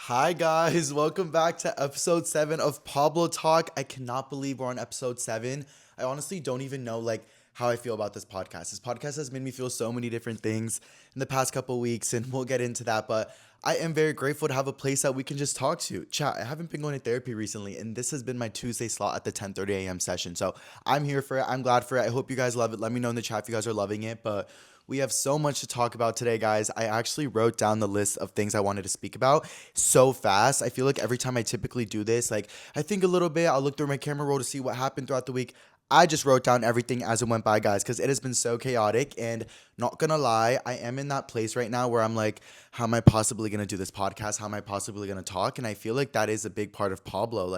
Hi guys, welcome back to episode 7 of Pablo Talk. I cannot believe we're on episode 7. I honestly don't even know how I feel about this podcast. This podcast has made me feel so many different things in the past couple weeks and we'll get into that, but I am very grateful to have a place that we can just talk to. Chat, I haven't been going to therapy recently and this has been my Tuesday slot at the 10:30 a.m. session. So, I'm here for it. I'm glad for it. I hope you guys love it. Let me know in the chat if you guys are loving it, but we have so much to talk about today, guys. I actually wrote down the list of things I wanted to speak about so fast. I feel like every time I typically do this, I think a little bit, I'll look through my camera roll to see what happened throughout the week. I just wrote down everything as it went by, guys, because it has been so chaotic. And not gonna lie, I am in that place right now where I'm like, how am I possibly gonna do this podcast? How am I possibly gonna talk? And I feel like that is a big part of Pablo.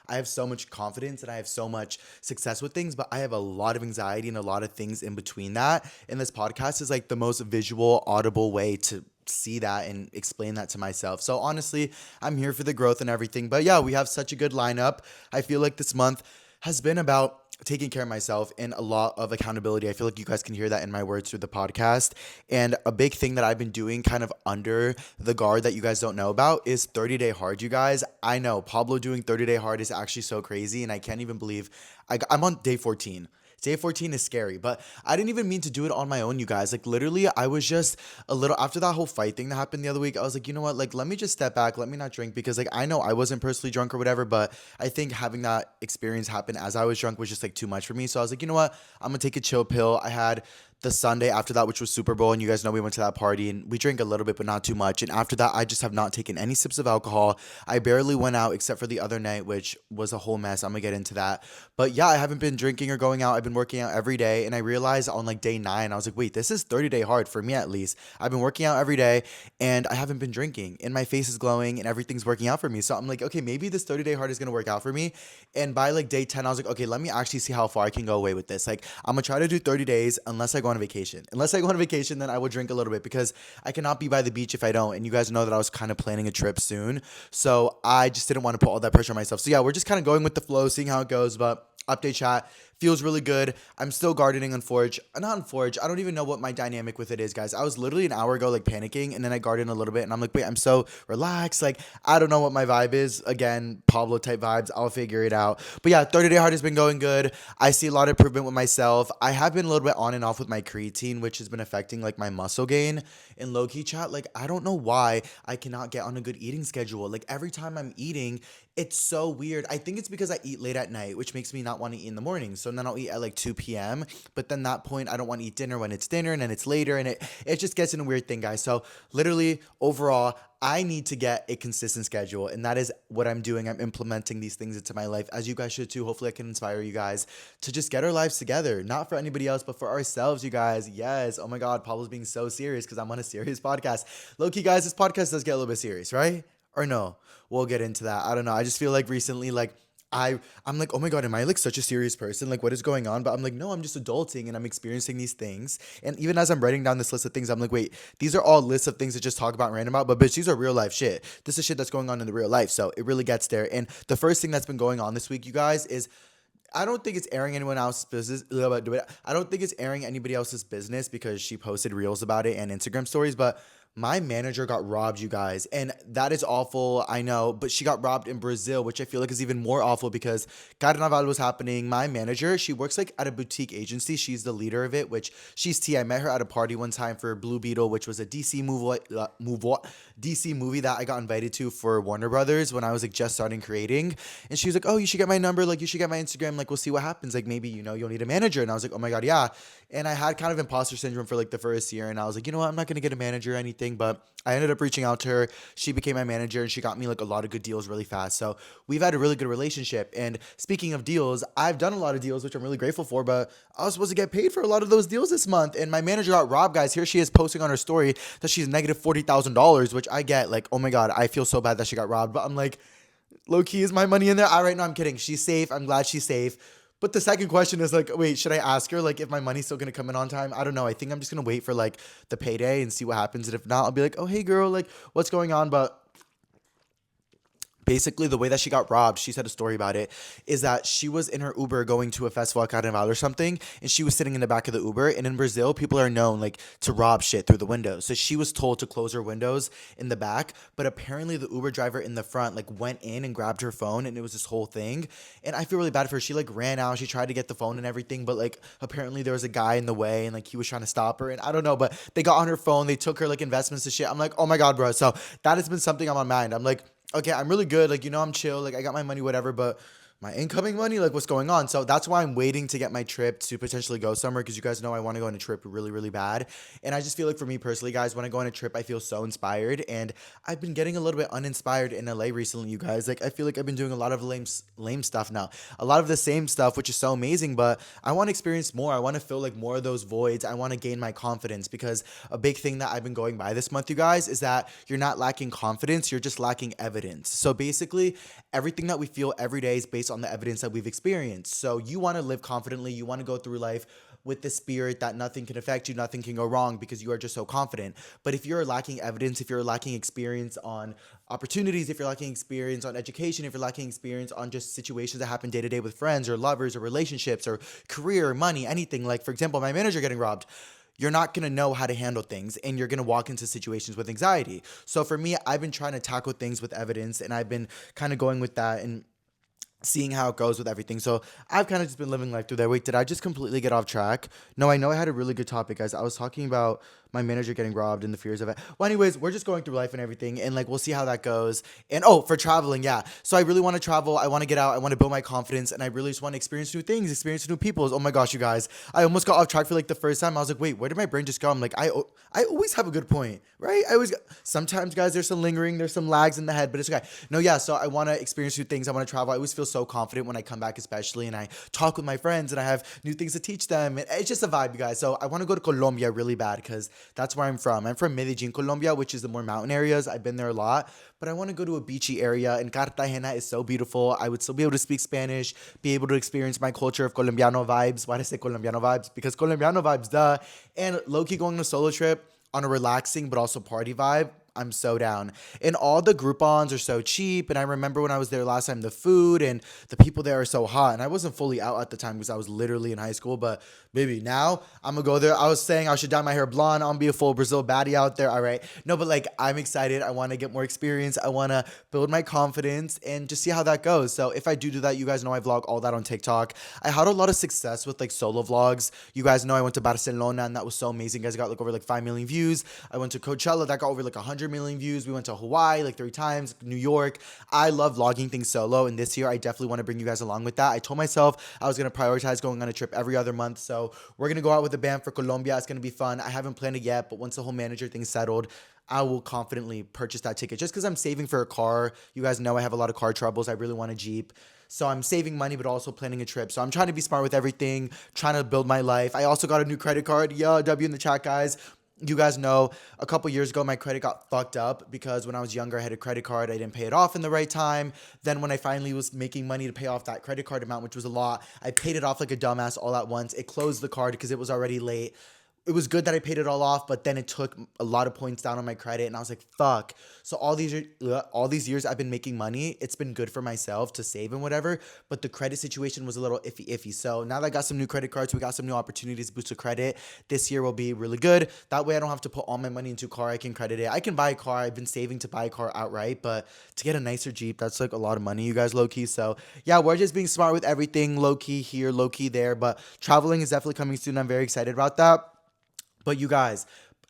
I have so much confidence and I have so much success with things, but I have a lot of anxiety and a lot of things in between that. And this podcast is like the most visual, audible way to see that and explain that to myself. So honestly, I'm here for the growth and everything. But yeah, we have such a good lineup. I feel like this month has been about taking care of myself and a lot of accountability. I feel like you guys can hear that in my words through the podcast. And a big thing that I've been doing kind of under the guard that you guys don't know about is 30-day hard, you guys. I know Pablo doing 30-day hard is actually so crazy and I can't even believe I'm on day 14. Day 14 is scary, but I didn't even mean to do it on my own, you guys. Literally, I was just a little, after that whole fight thing that happened the other week, I was like, you know what? Let me just step back. Let me not drink because, I know I wasn't personally drunk or whatever, but I think having that experience happen as I was drunk was just, too much for me. So I was like, you know what? I'm gonna take a chill pill. I had the Sunday after that, which was Super Bowl, and you guys know we went to that party and we drank a little bit, but not too much. And after that, I just have not taken any sips of alcohol. I barely went out except for the other night, which was a whole mess. I'm gonna get into that. But yeah, I haven't been drinking or going out. I've been working out every day. And I realized on day 9, I was like, wait, this is 30-day hard for me at least. I've been working out every day and I haven't been drinking and my face is glowing and everything's working out for me. So I'm like, okay, maybe this 30-day hard is gonna work out for me. And by day 10, I was like, okay, let me actually see how far I can go away with this. I'm gonna try to do 30 days unless I go on a vacation. Unless I go on a vacation, then I will drink a little bit because I cannot be by the beach if I don't. And you guys know that I was kind of planning a trip soon. So I just didn't want to put all that pressure on myself. So yeah, we're just kind of going with the flow, seeing how it goes. But update chat feels really good. I'm still gardening on Forge. Not on Forge. I don't even know what my dynamic with it is, guys. I was literally an hour ago panicking and then I gardened a little bit and I'm like, wait, I'm so relaxed. I don't know what my vibe is. Again, Pablo type vibes. I'll figure it out. But yeah, 30-day hard has been going good. I see a lot of improvement with myself. I have been a little bit on and off with my creatine, which has been affecting my muscle gain. In low key chat, I don't know why I cannot get on a good eating schedule. Every time I'm eating, it's so weird. I think it's because I eat late at night, which makes me not want to eat in the morning. So then I'll eat at 2 p.m. But then that point, I don't want to eat dinner when it's dinner and then it's later. And it just gets in a weird thing, guys. So literally, overall, I need to get a consistent schedule. And that is what I'm doing. I'm implementing these things into my life, as you guys should too. Hopefully I can inspire you guys to just get our lives together. Not for anybody else, but for ourselves, you guys. Yes. Oh my God, Pablo's being so serious because I'm on a serious podcast. Low key, guys, this podcast does get a little bit serious, right? Or no? We'll get into that. I don't know. I just feel recently, I'm like, oh my God, am I such a serious person? What is going on? But I'm like, no, I'm just adulting and I'm experiencing these things. And even as I'm writing down this list of things, I'm like, wait, these are all lists of things to just talk about and random about, but bitch, these are real life shit. This is shit that's going on in the real life. So it really gets there. And the first thing that's been going on this week, you guys, is I don't think it's airing anyone else's business. I don't think it's airing anybody else's business because she posted reels about it and Instagram stories, but my manager got robbed, you guys, and that is awful, I know, but she got robbed in Brazil, which I feel is even more awful because Carnaval was happening. My manager, she works at a boutique agency. She's the leader of it, which she's T. I met her at a party one time for Blue Beetle, which was a DC movie that I got invited to for Warner Brothers when I was just starting creating. And she was like, oh, you should get my number. You should get my Instagram. We'll see what happens. Maybe, you'll need a manager. And I was like, oh my God, yeah. And I had kind of imposter syndrome for the first year. And I was like, you know what? I'm not going to get a manager or anything. But I ended up reaching out to her. She became my manager and she got me a lot of good deals really fast. So we've had a really good relationship. And speaking of deals, I've done a lot of deals, which I'm really grateful for. But I was supposed to get paid for a lot of those deals this month. And my manager got robbed, guys. Here she is posting on her story that she's negative $40,000, which I get oh my God, I feel so bad that she got robbed. But I'm like, low key, is my money in there? All right, no, I'm kidding. She's safe. I'm glad she's safe. But the second question is wait, should I ask her if my money's still gonna come in on time? I don't know. I think I'm just gonna wait for the payday and see what happens. And if not, I'll be like, oh hey girl, what's going on? But basically the way that she got robbed, she said a story about it, is that she was in her Uber going to a festival at Carnival or something, and she was sitting in the back of the Uber. And in Brazil, people are known like to rob shit through the windows. So she was told to close her windows in the back, but apparently the Uber driver in the front like went in and grabbed her phone, and it was this whole thing. And I feel really bad for her. She like ran out, she tried to get the phone and everything, but like apparently there was a guy in the way and like he was trying to stop her. And I don't know, but they got on her phone, they took her like investments and shit. I'm like, oh my God, bro. So that has been something on my mind. I'm like, okay, I'm really good. Like, I'm chill. Like, I got my money, whatever, but my incoming money, like, what's going on? So that's why I'm waiting to get my trip to potentially go somewhere, because you guys know I want to go on a trip really, really bad. And I just feel like for me personally, guys, when I go on a trip, I feel so inspired. And I've been getting a little bit uninspired in LA recently, you guys. Like, I feel like I've been doing a lot of lame stuff now. A lot of the same stuff, which is so amazing, but I want to experience more. I want to fill like more of those voids. I want to gain my confidence, because a big thing that I've been going by this month, you guys, is that you're not lacking confidence, you're just lacking evidence. So basically, everything that we feel every day is based on the evidence that we've experienced. So you want to live confidently, you want to go through life with the spirit that nothing can affect you, nothing can go wrong, because you are just so confident. But if you're lacking evidence, if you're lacking experience on opportunities, if you're lacking experience on education, if you're lacking experience on just situations that happen day to day with friends or lovers or relationships or career, money, anything, like for example, my manager getting robbed, you're not going to know how to handle things, and you're going to walk into situations with anxiety. So for me, I've been trying to tackle things with evidence, and I've been kind of going with that and seeing how it goes with everything. So I've kind of just been living life through there. Wait, did I just completely get off track? No, I know I had a really good topic, guys. I was talking about my manager getting robbed and the fears of it. Well, anyways, we're just going through life and everything, and like we'll see how that goes. And oh, for traveling, yeah. So I really want to travel. I want to get out. I want to build my confidence, and I really just want to experience new things, experience new peoples. Oh my gosh, you guys, I almost got off track for like the first time. I was like, wait, where did my brain just go? I'm like, I always have a good point, right? I always sometimes, guys, there's some lingering, there's some lags in the head, but it's okay. No, yeah. So I want to experience new things. I want to travel. I always feel so confident when I come back, especially, and I talk with my friends, and I have new things to teach them. And it's just a vibe, you guys. So I want to go to Colombia really bad, because that's where I'm from. I'm from Medellin, Colombia, which is the more mountain areas. I've been there a lot, but I want to go to a beachy area, and Cartagena is so beautiful. I would still be able to speak Spanish, be able to experience my culture of Colombiano vibes. Why did I say Colombiano vibes? Because Colombiano vibes, duh. And low-key going on a solo trip on a relaxing but also party vibe. I'm so down. And all the Groupons are so cheap. And I remember when I was there last time, the food and the people there are so hot. And I wasn't fully out at the time because I was literally in high school. But baby, now I'm going to go there. I was saying I should dye my hair blonde. I'm going to be a full Brazil baddie out there. All right. No, but like I'm excited. I want to get more experience. I want to build my confidence and just see how that goes. So if I do that, you guys know I vlog all that on TikTok. I had a lot of success with like solo vlogs. You guys know I went to Barcelona, and that was so amazing. You guys got like over like 5 million views. I went to Coachella. That got over like 100 million views. We went to Hawaii like 3 times, New York. I love vlogging things solo, and this year I definitely want to bring you guys along with that. I told myself I was going to prioritize going on a trip every other month. So we're going to go out with a band for Colombia. It's going to be fun. I haven't planned it yet, but once the whole manager thing's settled, I will confidently purchase that ticket just because I'm saving for a car. You guys know I have a lot of car troubles. I really want a Jeep. So I'm saving money, but also planning a trip. So I'm trying to be smart with everything, trying to build my life. I also got a new credit card. Yeah, W in the chat, guys. You guys know a couple years ago, my credit got fucked up because when I was younger, I had a credit card. I didn't pay it off in the right time. Then when I finally was making money to pay off that credit card amount, which was a lot, I paid it off like a dumbass all at once. It closed the card because it was already late. It was good that I paid it all off, but then it took a lot of points down on my credit, and I was like, fuck. So all these years I've been making money. It's been good for myself to save and whatever, but the credit situation was a little iffy. So now that I got some new credit cards, we got some new opportunities to boost the credit. This year will be really good. That way I don't have to put all my money into a car. I can credit it. I can buy a car. I've been saving to buy a car outright, but to get a nicer Jeep, that's like a lot of money, you guys, low-key. So yeah, we're just being smart with everything, low-key here, low-key there, but traveling is definitely coming soon. I'm very excited about that. But you guys,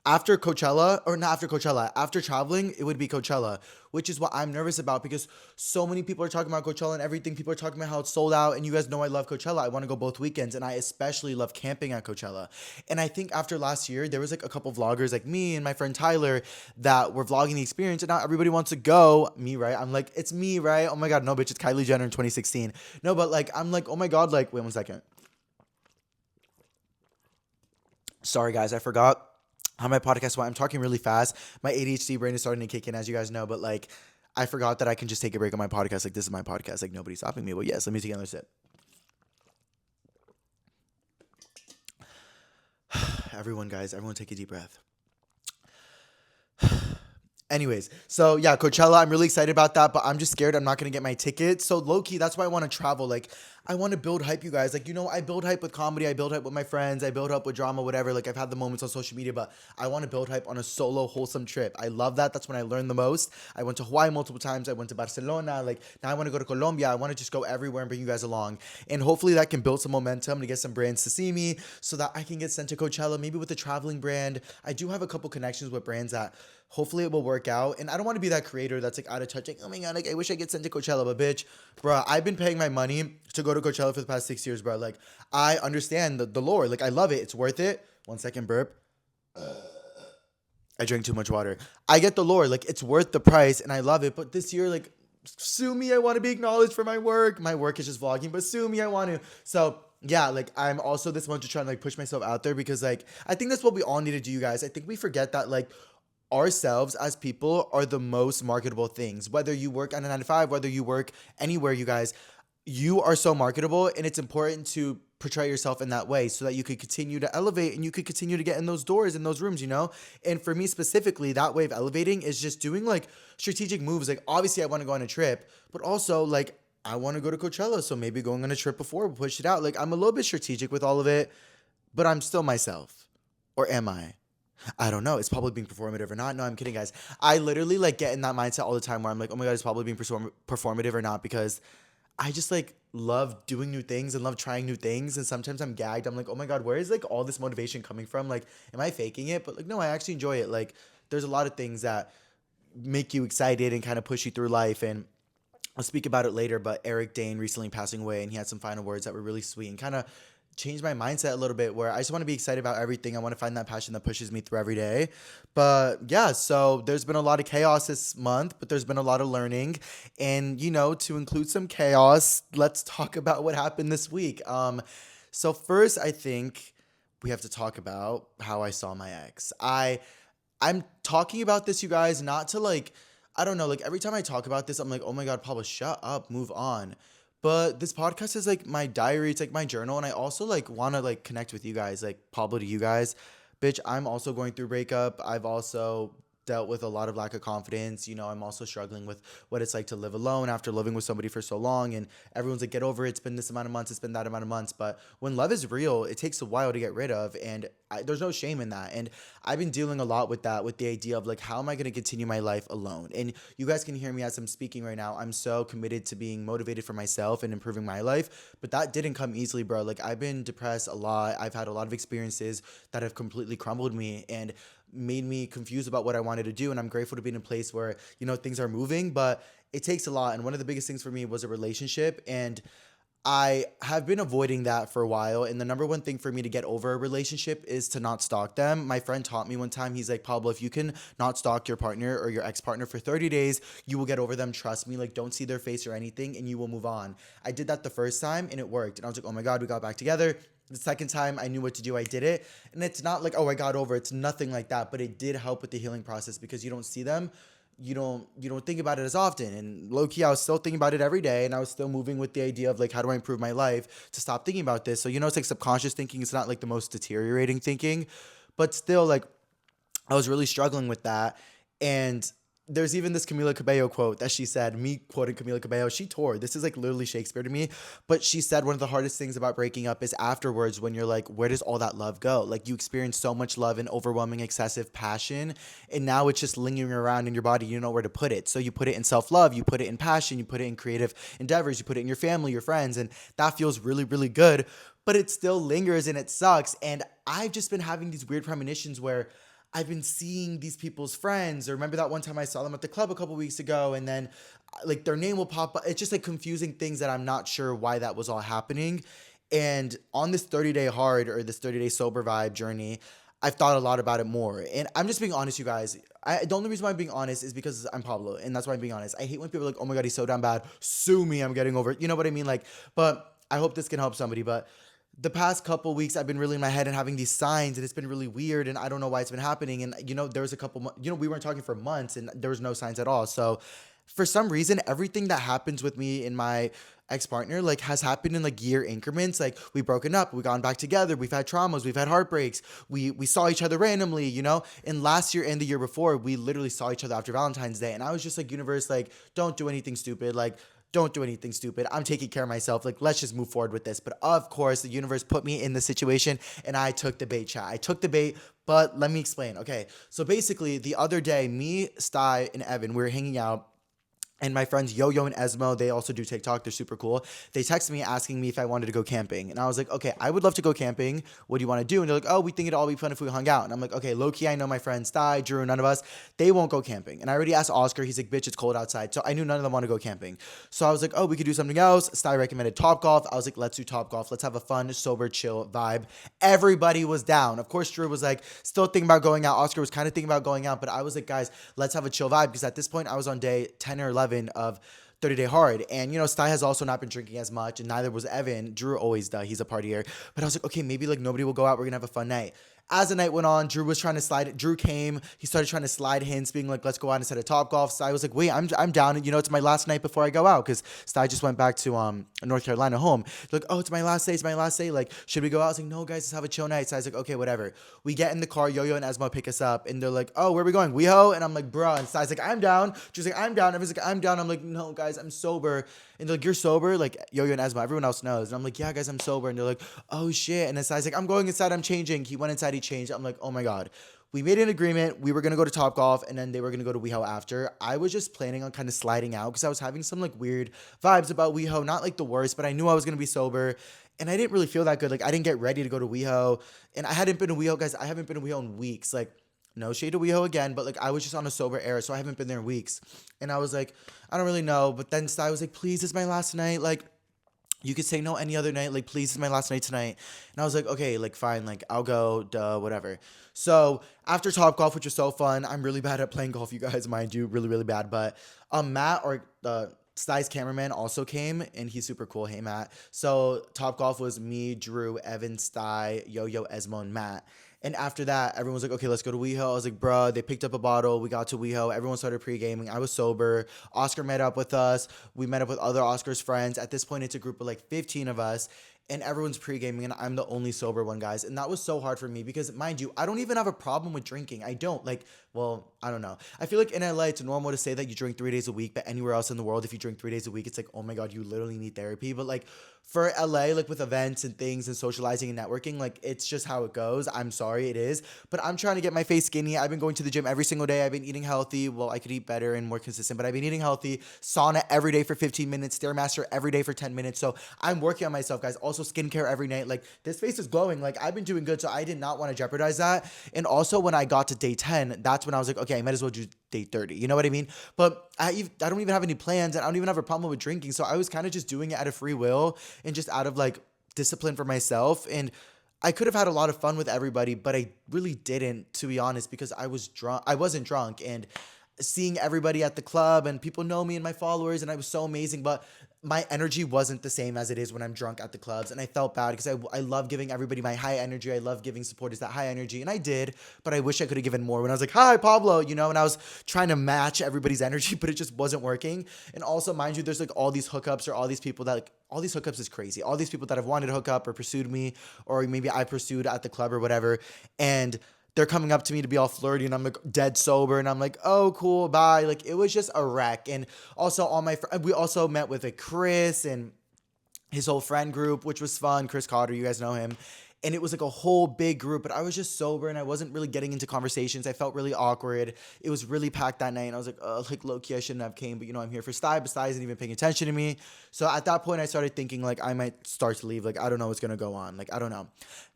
after Coachella, or not after Coachella, after traveling, it would be Coachella, which is what I'm nervous about because so many people are talking about Coachella and everything. People are talking about how it's sold out, and you guys know I love Coachella. I want to go both weekends, and I especially love camping at Coachella. And I think after last year, there was like a couple vloggers like me and my friend Tyler that were vlogging the experience, and now everybody wants to go. Me, right? I'm like, it's me, right? Oh my God, no, bitch, it's Kylie Jenner in 2016. No, but like, I'm like, oh my God, like, wait 1 second. Sorry, guys, I forgot how my podcast went. I'm talking really fast. My ADHD brain is starting to kick in, as you guys know, but like, I forgot that I can just take a break on my podcast. Like, this is my podcast. Like, nobody's stopping me. But yes, let me take another sip. Everyone, guys, everyone take a deep breath. Anyways, so yeah, Coachella, I'm really excited about that, but I'm just scared I'm not gonna get my ticket. So low key, that's why I want to travel. Like, I want to build hype, you guys. Like, I build hype with comedy, I build hype with my friends, I build up with drama, whatever. Like, I've had the moments on social media, but I want to build hype on a solo, wholesome trip. I love that. That's when I learned the most. I went to Hawaii multiple times. I went to Barcelona. Like, now I want to go to Colombia. I want to just go everywhere and bring you guys along. And hopefully that can build some momentum to get some brands to see me so that I can get sent to Coachella, maybe with a traveling brand. I do have a couple connections with brands that hopefully it will work out. And I don't want to be that creator that's like out of touch. Like, oh my God, like I wish I could send to Coachella. But bitch, bro, I've been paying my money to go to Coachella for the past 6 years, bro. Like, I understand the lore. Like, I love it. It's worth it. 1 second burp. I drank too much water. I get the lore. Like, it's worth the price and I love it. But this year, like, sue me. I want to be acknowledged for my work. My work is just vlogging, but sue me. I want to. So, yeah, like I'm also this month just trying to like push myself out there because like I think that's what we all need to do, you guys. I think we forget that like ourselves as people are the most marketable things. Whether you work on a 9 to 5, whether you work anywhere, you guys, you are so marketable and it's important to portray yourself in that way so that you could continue to elevate and you could continue to get in those doors in those rooms. And for me specifically, that way of elevating is just doing like strategic moves. Like obviously I want to go on a trip, but also like I want to go to Coachella, so maybe going on a trip before we'll push it out. Like I'm a little bit strategic with all of it, but I'm still myself. Or am I don't know. Is Pablo being performative or not? No, I'm kidding, guys. I literally like get in that mindset all the time where I'm like, oh my God, is Pablo being performative or not? Because I just like love doing new things and love trying new things. And sometimes I'm gagged. I'm like, oh my God, where is like all this motivation coming from? Like, am I faking it? But like, no, I actually enjoy it. Like, there's a lot of things that make you excited and kind of push you through life. And I'll speak about it later, but Eric Dane recently passing away, and he had some final words that were really sweet and kind of changed my mindset a little bit where I just want to be excited about everything. I want to find that passion that pushes me through every day. But yeah, so there's been a lot of chaos this month, but there's been a lot of learning. And, to include some chaos, let's talk about what happened this week. So first, I think we have to talk about how I saw my ex. I'm talking about this, you guys, not to like, I don't know, like every time I talk about this, I'm like, oh my God, Pablo, shut up, move on. But this podcast is like my diary, it's like my journal, and I also like want to like connect with you guys, like Pablo to you guys. Bitch, I'm also going through breakup. I've also dealt with a lot of lack of confidence. I'm also struggling with what it's like to live alone after living with somebody for so long. And everyone's like, get over it. It's been this amount of months. It's been that amount of months. But when love is real, it takes a while to get rid of. And there's no shame in that. And I've been dealing a lot with that, with the idea of like, how am I going to continue my life alone? And you guys can hear me as I'm speaking right now. I'm so committed to being motivated for myself and improving my life. But that didn't come easily, bro. Like, I've been depressed a lot. I've had a lot of experiences that have completely crumbled me and made me confused about what I wanted to do. And I'm grateful to be in a place where, things are moving, but it takes a lot. And one of the biggest things for me was a relationship. And I have been avoiding that for a while. And the number one thing for me to get over a relationship is to not stalk them. My friend taught me one time, he's like, Pablo, if you can not stalk your partner or your ex-partner for 30 days, you will get over them. Trust me. Like, don't see their face or anything and you will move on. I did that the first time and it worked. And I was like, oh my God, we got back together. The second time I knew what to do, I did it. And it's not like, oh, I got over. It's nothing like that. But it did help with the healing process because you don't see them. You don't think about it as often. And low key, I was still thinking about it every day. And I was still moving with the idea of like, how do I improve my life to stop thinking about this? So, it's like subconscious thinking. It's not like the most deteriorating thinking. But still, like, I was really struggling with that. And there's even this Camila Cabello quote that she said, me quoting Camila Cabello, she tore. This is like literally Shakespeare to me. But she said one of the hardest things about breaking up is afterwards when you're like, where does all that love go? Like you experience so much love and overwhelming excessive passion. And now it's just lingering around in your body. You don't know where to put it. So you put it in self-love, you put it in passion, you put it in creative endeavors, you put it in your family, your friends. And that feels really, really good. But it still lingers and it sucks. And I've just been having these weird premonitions where I've been seeing these people's friends, or remember that one time I saw them at the club a couple weeks ago, and then like their name will pop up. It's just like confusing things that I'm not sure why that was all happening. And on this 30-day hard or this 30-day sober vibe journey, I've thought a lot about it more. And I'm just being honest, you guys. The only reason why I'm being honest is because I'm Pablo, and that's why I'm being honest. I hate when people are like, oh my God, he's so damn bad. Sue me, I'm getting over it. You know what I mean? Like, but I hope this can help somebody. But the past couple weeks I've been really in my head and having these signs, and it's been really weird, and I don't know why it's been happening. And there was a couple we weren't talking for months and there was no signs at all. So for some reason, everything that happens with me in my ex-partner like has happened in like year increments. Like we've broken up, we've gone back together, we've had traumas, we've had heartbreaks, we saw each other randomly, you know. And last year and the year before, we literally saw each other after Valentine's Day, and I was just like, universe, like don't do anything stupid, like don't do anything stupid. I'm taking care of myself. Like, let's just move forward with this. But of course, the universe put me in the situation and I took the bait, chat. I took the bait, but let me explain. Okay. So basically, the other day, me, Sty, and Evan, we were hanging out. And my friends Yo-Yo and Esmo, they also do TikTok. They're super cool. They texted me asking me if I wanted to go camping. And I was like, okay, I would love to go camping. What do you want to do? And they're like, oh, we think it'd all be fun if we hung out. And I'm like, okay, low-key, I know my friends Sty, Drew, none of us, they won't go camping. And I already asked Oscar. He's like, bitch, it's cold outside. So I knew none of them want to go camping. So I was like, oh, we could do something else. Sty recommended Topgolf. I was like, let's do Topgolf. Let's have a fun, sober, chill vibe. Everybody was down. Of course, Drew was like, still thinking about going out. Oscar was kind of thinking about going out. But I was like, guys, let's have a chill vibe. Because at this point, I was on day 10 or 11 of 30-day hard. And, you know, Sty has also not been drinking as much, and neither was Evan. Drew always does. He's a partier. But I was like, okay, maybe like nobody will go out. We're going to have a fun night. As the night went on, Drew was trying to slide. Drew came. He started trying to slide hints, being like, let's go out instead of Topgolf. Sty was like, wait, I'm down. And, you know, it's my last night before I go out because Sty just went back to North Carolina home. They're like, oh, it's my last day. It's my last day. Like, should we go out? I was like, no, guys, let's have a chill night. So I was like, okay, whatever. We get in the car. Yo-Yo and Esmo pick us up. And they're like, oh, where are we going? WeHo? And I'm like, bruh. And Sty's like, I'm down. She's like, I'm down. Everyone's like, I'm down. I'm like, no, guys, I'm sober. And they're like, you're sober? Like, Yo-Yo and Esmo, everyone else knows. And I'm like, yeah, guys, I'm sober. And they're like, oh, shit. And then Sai's like, I'm going inside. I'm changing. He went inside. He changed. I'm like, oh, my God. We made an agreement. We were going to go to Topgolf, and then they were going to go to WeHo after. I was just planning on kind of sliding out because I was having some, like, weird vibes about WeHo. Not, like, the worst, but I knew I was going to be sober. And I didn't really feel that good. Like, I didn't get ready to go to WeHo. And I hadn't been to WeHo, guys. I haven't been to WeHo in weeks. Like, no shade to WeHo again, but like I was just on a sober era, so I haven't been there in weeks. And I was like, I don't really know. But then Sty was like, please, it's my last night. Like, you could say no any other night. Like, please, it's my last night tonight. And I was like, okay, like, fine. Like, I'll go, whatever. So after Topgolf, which was so fun, I'm really bad at playing golf, you guys, mind you, really, really bad. But Matt, or Sty's cameraman, also came, and he's super cool. Hey, Matt. So Topgolf was me, Drew, Evan, Sty, Yo-Yo, Esmo, and Matt. And after that, everyone was like, okay, let's go to WeHo. I was like, bruh, they picked up a bottle. We got to WeHo. Everyone started pre-gaming. I was sober. Oscar met up with us. We met up with other Oscar's friends. At this point, it's a group of like 15 of us. And everyone's pre-gaming, and I'm the only sober one, guys. And that was so hard for me because, mind you, I don't even have a problem with drinking. I don't. Like, well, I don't know. I feel like in LA, it's normal to say that you drink 3 days a week, but anywhere else in the world, if you drink 3 days a week, it's like, oh my God, you literally need therapy. But like for LA, like with events and things and socializing and networking, like it's just how it goes. I'm sorry, it is. But I'm trying to get my face skinny. I've been going to the gym every single day. I've been eating healthy. Well, I could eat better and more consistent, but I've been eating healthy. Sauna every day for 15 minutes. Stairmaster every day for 10 minutes. So I'm working on myself, guys. Also skincare every night. Like this face is glowing. Like I've been doing good. So I did not want to jeopardize that. And also when I got to day 10, that's when I was like, okay, I might as well do day 30. You know what I mean? But I don't even have any plans, and I don't even have a problem with drinking. So I was kind of just doing it out of free will and just out of like discipline for myself. And I could have had a lot of fun with everybody, but I really didn't, to be honest, because I was drunk. I wasn't drunk, and seeing everybody at the club and people know me and my followers, and I was so amazing, but my energy wasn't the same as it is when I'm drunk at the clubs. And I felt bad because I love giving everybody my high energy. I love giving supporters that high energy. And I did, but I wish I could have given more when I was like, hi, Pablo, you know, and I was trying to match everybody's energy, but it just wasn't working. And also, mind you, there's like all these hookups or all these people that like, all these hookups is crazy. All these people that have wanted to hook up or pursued me, or maybe I pursued at the club or whatever. And they're coming up to me to be all flirty, and I'm like dead sober, and I'm like, oh, cool, bye. Like it was just a wreck. And also we also met with a Chris and his whole friend group, which was fun. Chris Cotter, you guys know him. And it was like a whole big group, but I was just sober and I wasn't really getting into conversations. I felt really awkward. It was really packed that night, and I was like, like low key, I shouldn't have came, but you know, I'm here for Sty, but Sty isn't even paying attention to me. So at that point, I started thinking like I might start to leave. Like I don't know what's gonna go on. Like I don't know.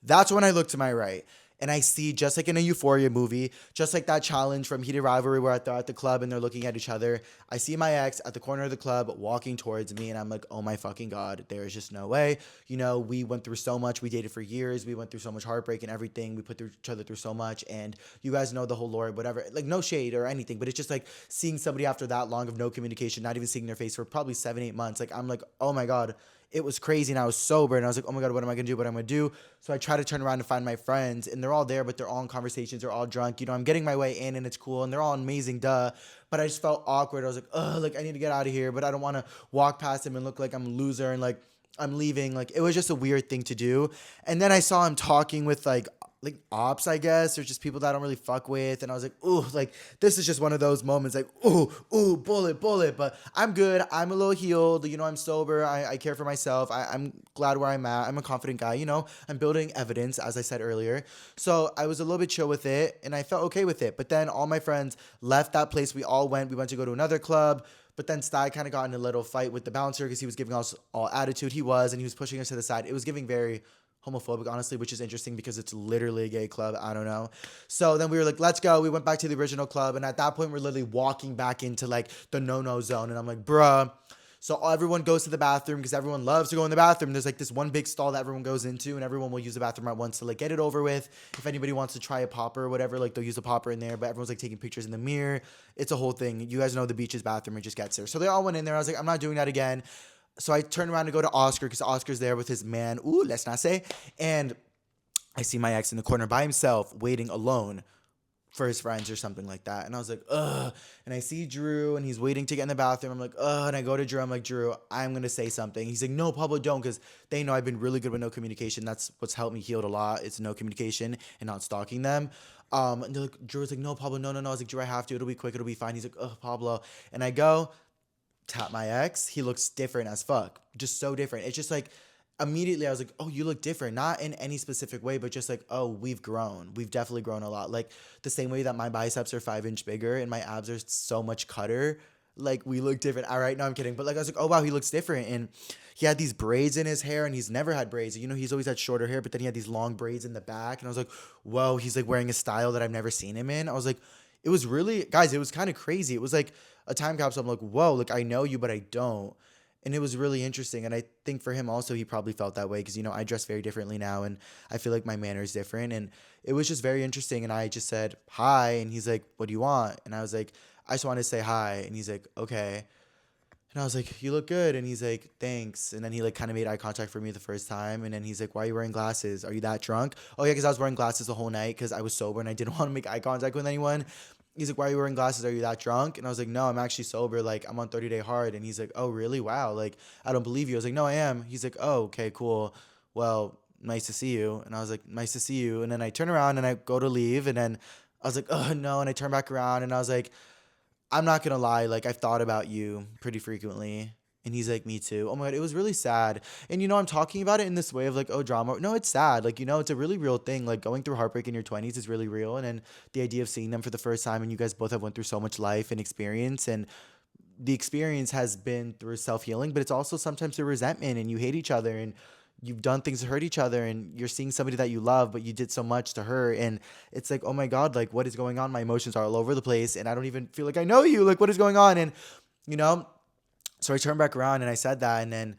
That's when I look to my right. And I see, just like in a Euphoria movie, just like that challenge from Heated Rivalry where they're at the club and they're looking at each other, I see my ex at the corner of the club walking towards me, and I'm like, oh my fucking God, there is just no way. You know, we went through so much. We dated for years. We went through so much heartbreak and everything. We put each other through so much. And you guys know the whole lore, whatever. Like, no shade or anything, but it's just like seeing somebody after that long of no communication, not even seeing their face for probably 7-8 months. Like, I'm like, oh my God. it was crazy and I was sober and I was like, oh my God, what am I gonna do? What am I gonna do? So I try to turn around and find my friends and they're all there, but they're all in conversations, they're all drunk. You know, I'm getting my way in and it's cool and they're all amazing, duh. But I just felt awkward. I was like, ugh, like I need to get out of here, but I don't wanna walk past him and look like I'm a loser and like I'm leaving. Like it was just a weird thing to do. And then I saw him talking with like ops, I guess, or just people that I don't really fuck with. And I was like, ooh, like this is just one of those moments like, ooh, bullet, bullet. But I'm good. I'm a little healed. You know, I'm sober. I care for myself. I'm glad where I'm at. I'm a confident guy. You know, I'm building evidence, as I said earlier. So I was a little bit chill with it and I felt okay with it. But then all my friends left that place. We went to go to another club. But then Sty kind of got in a little fight with the bouncer because he was giving us all attitude. He was, and he was pushing us to the side. It was giving very homophobic, honestly, which is interesting because it's literally a gay club. I don't know. So then we were like, let's go. We went back to the original club. And at that point, we're literally walking back into like the no-no zone. And I'm like, bruh. So everyone goes to the bathroom because everyone loves to go in the bathroom. There's like this one big stall that everyone goes into and everyone will use the bathroom at once to like get it over with. If anybody wants to try a popper or whatever, like they'll use a popper in there, but everyone's like taking pictures in the mirror. It's a whole thing. You guys know the beach's bathroom, it just gets there. So they all went in there. I was like, I'm not doing that again. So I turned around to go to Oscar because Oscar's there with his man. Ooh, let's not say. And I see my ex in the corner by himself, waiting alone for his friends or something like that. And I was like, ugh. And I see Drew and he's waiting to get in the bathroom. I'm like, ugh. And I go to Drew. I'm like, Drew, I'm going to say something. He's like, no, Pablo, don't. Because they know I've been really good with no communication. That's what's helped me heal a lot. It's no communication and not stalking them. And they're like, Drew was like, no, Pablo, no. I was like, Drew, I have to. It'll be quick. It'll be fine. He's like, ugh, Pablo. And I go, tap my ex. He looks different as fuck. Just so different. It's just like, immediately I was like, oh, you look different. Not in any specific way, but just like, oh, we've grown. We've definitely grown a lot. Like the same way that my biceps are 5 inch bigger and my abs are so much cutter. Like we look different. All right, no, I'm kidding. But like I was like, oh wow, he looks different. And he had these braids in his hair and he's never had braids. You know, he's always had shorter hair, but then he had these long braids in the back. And I was like, whoa, he's like wearing a style that I've never seen him in. I was like, it was really, guys, it was kind of crazy. It was like a time capsule. I'm like, whoa, like I know you, but I don't. And it was really interesting. And I think for him also, he probably felt that way because, you know, I dress very differently now and I feel like my manner is different. And it was just very interesting. And I just said, hi. And he's like, what do you want? And I was like, I just want to say hi. And he's like, okay. And I was like, you look good. And he's like, thanks. And then he like kind of made eye contact for me the first time. And then he's like, why are you wearing glasses? Are you that drunk? Oh yeah, because I was wearing glasses the whole night because I was sober and I didn't want to make eye contact with anyone. He's like, why are you wearing glasses? Are you that drunk? And I was like, no, I'm actually sober. Like, I'm on 30-day hard. And he's like, oh, really? Wow. Like, I don't believe you. I was like, no, I am. He's like, oh, okay, cool. Well, nice to see you. And I was like, nice to see you. And then I turn around and I go to leave. And then I was like, oh, no. And I turn back around and I was like, I'm not gonna lie, like I've thought about you pretty frequently. And he's like, me too. Oh my God, it was really sad. And you know, I'm talking about it in this way of like, oh, drama. No, it's sad. Like, you know, it's a really real thing. Like going through heartbreak in your 20s is really real. And then the idea of seeing them for the first time and you guys both have went through so much life and experience and the experience has been through self-healing, but it's also sometimes through resentment and you hate each other and you've done things to hurt each other and you're seeing somebody that you love, but you did so much to her. And it's like, oh my God, like what is going on? My emotions are all over the place and I don't even feel like I know you. Like what is going on? And, you know, so I turned back around and I said that and then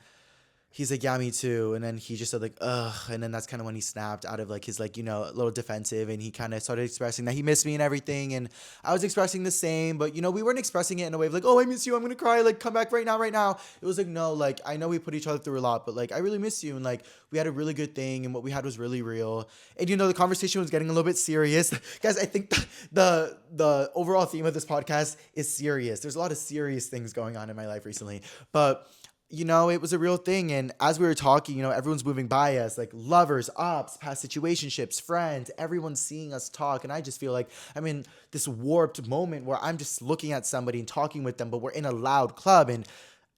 he's like, yeah, me too. And then he just said like, ugh. And then that's kind of when he snapped out of like his like, you know, a little defensive and he kind of started expressing that he missed me and everything. And I was expressing the same, but you know, we weren't expressing it in a way of like, oh, I miss you. I'm going to cry. Like come back right now, right now. It was like, no, like I know we put each other through a lot, but like, I really miss you. And like, we had a really good thing and what we had was really real. And you know, the conversation was getting a little bit serious. Guys, I think the overall theme of this podcast is serious. There's a lot of serious things going on in my life recently, but you know, it was a real thing. And as we were talking, you know, everyone's moving by us, like lovers, ops, past situationships, friends, everyone's seeing us talk. And I just feel like I'm in this warped moment where I'm just looking at somebody and talking with them, but we're in a loud club. And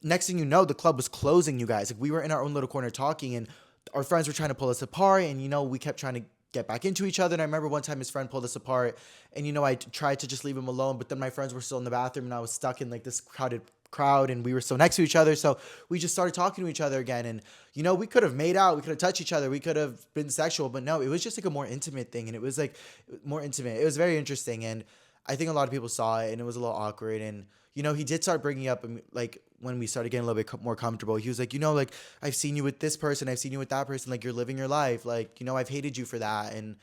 next thing you know, the club was closing, you guys. Like we were in our own little corner talking and our friends were trying to pull us apart. And, you know, we kept trying to get back into each other. And I remember one time his friend pulled us apart and, you know, I tried to just leave him alone, but then my friends were still in the bathroom and I was stuck in like this crowd and we were so next to each other, so we just started talking to each other again. And you know, we could have made out, we could have touched each other, we could have been sexual, but no, it was just like a more intimate thing. And it was like more intimate. It was very interesting. And I think a lot of people saw it and it was a little awkward. And you know, he did start bringing up like when we started getting a little bit more comfortable, he was like, you know, like I've seen you with this person, I've seen you with that person, like you're living your life, like, you know, I've hated you for that. And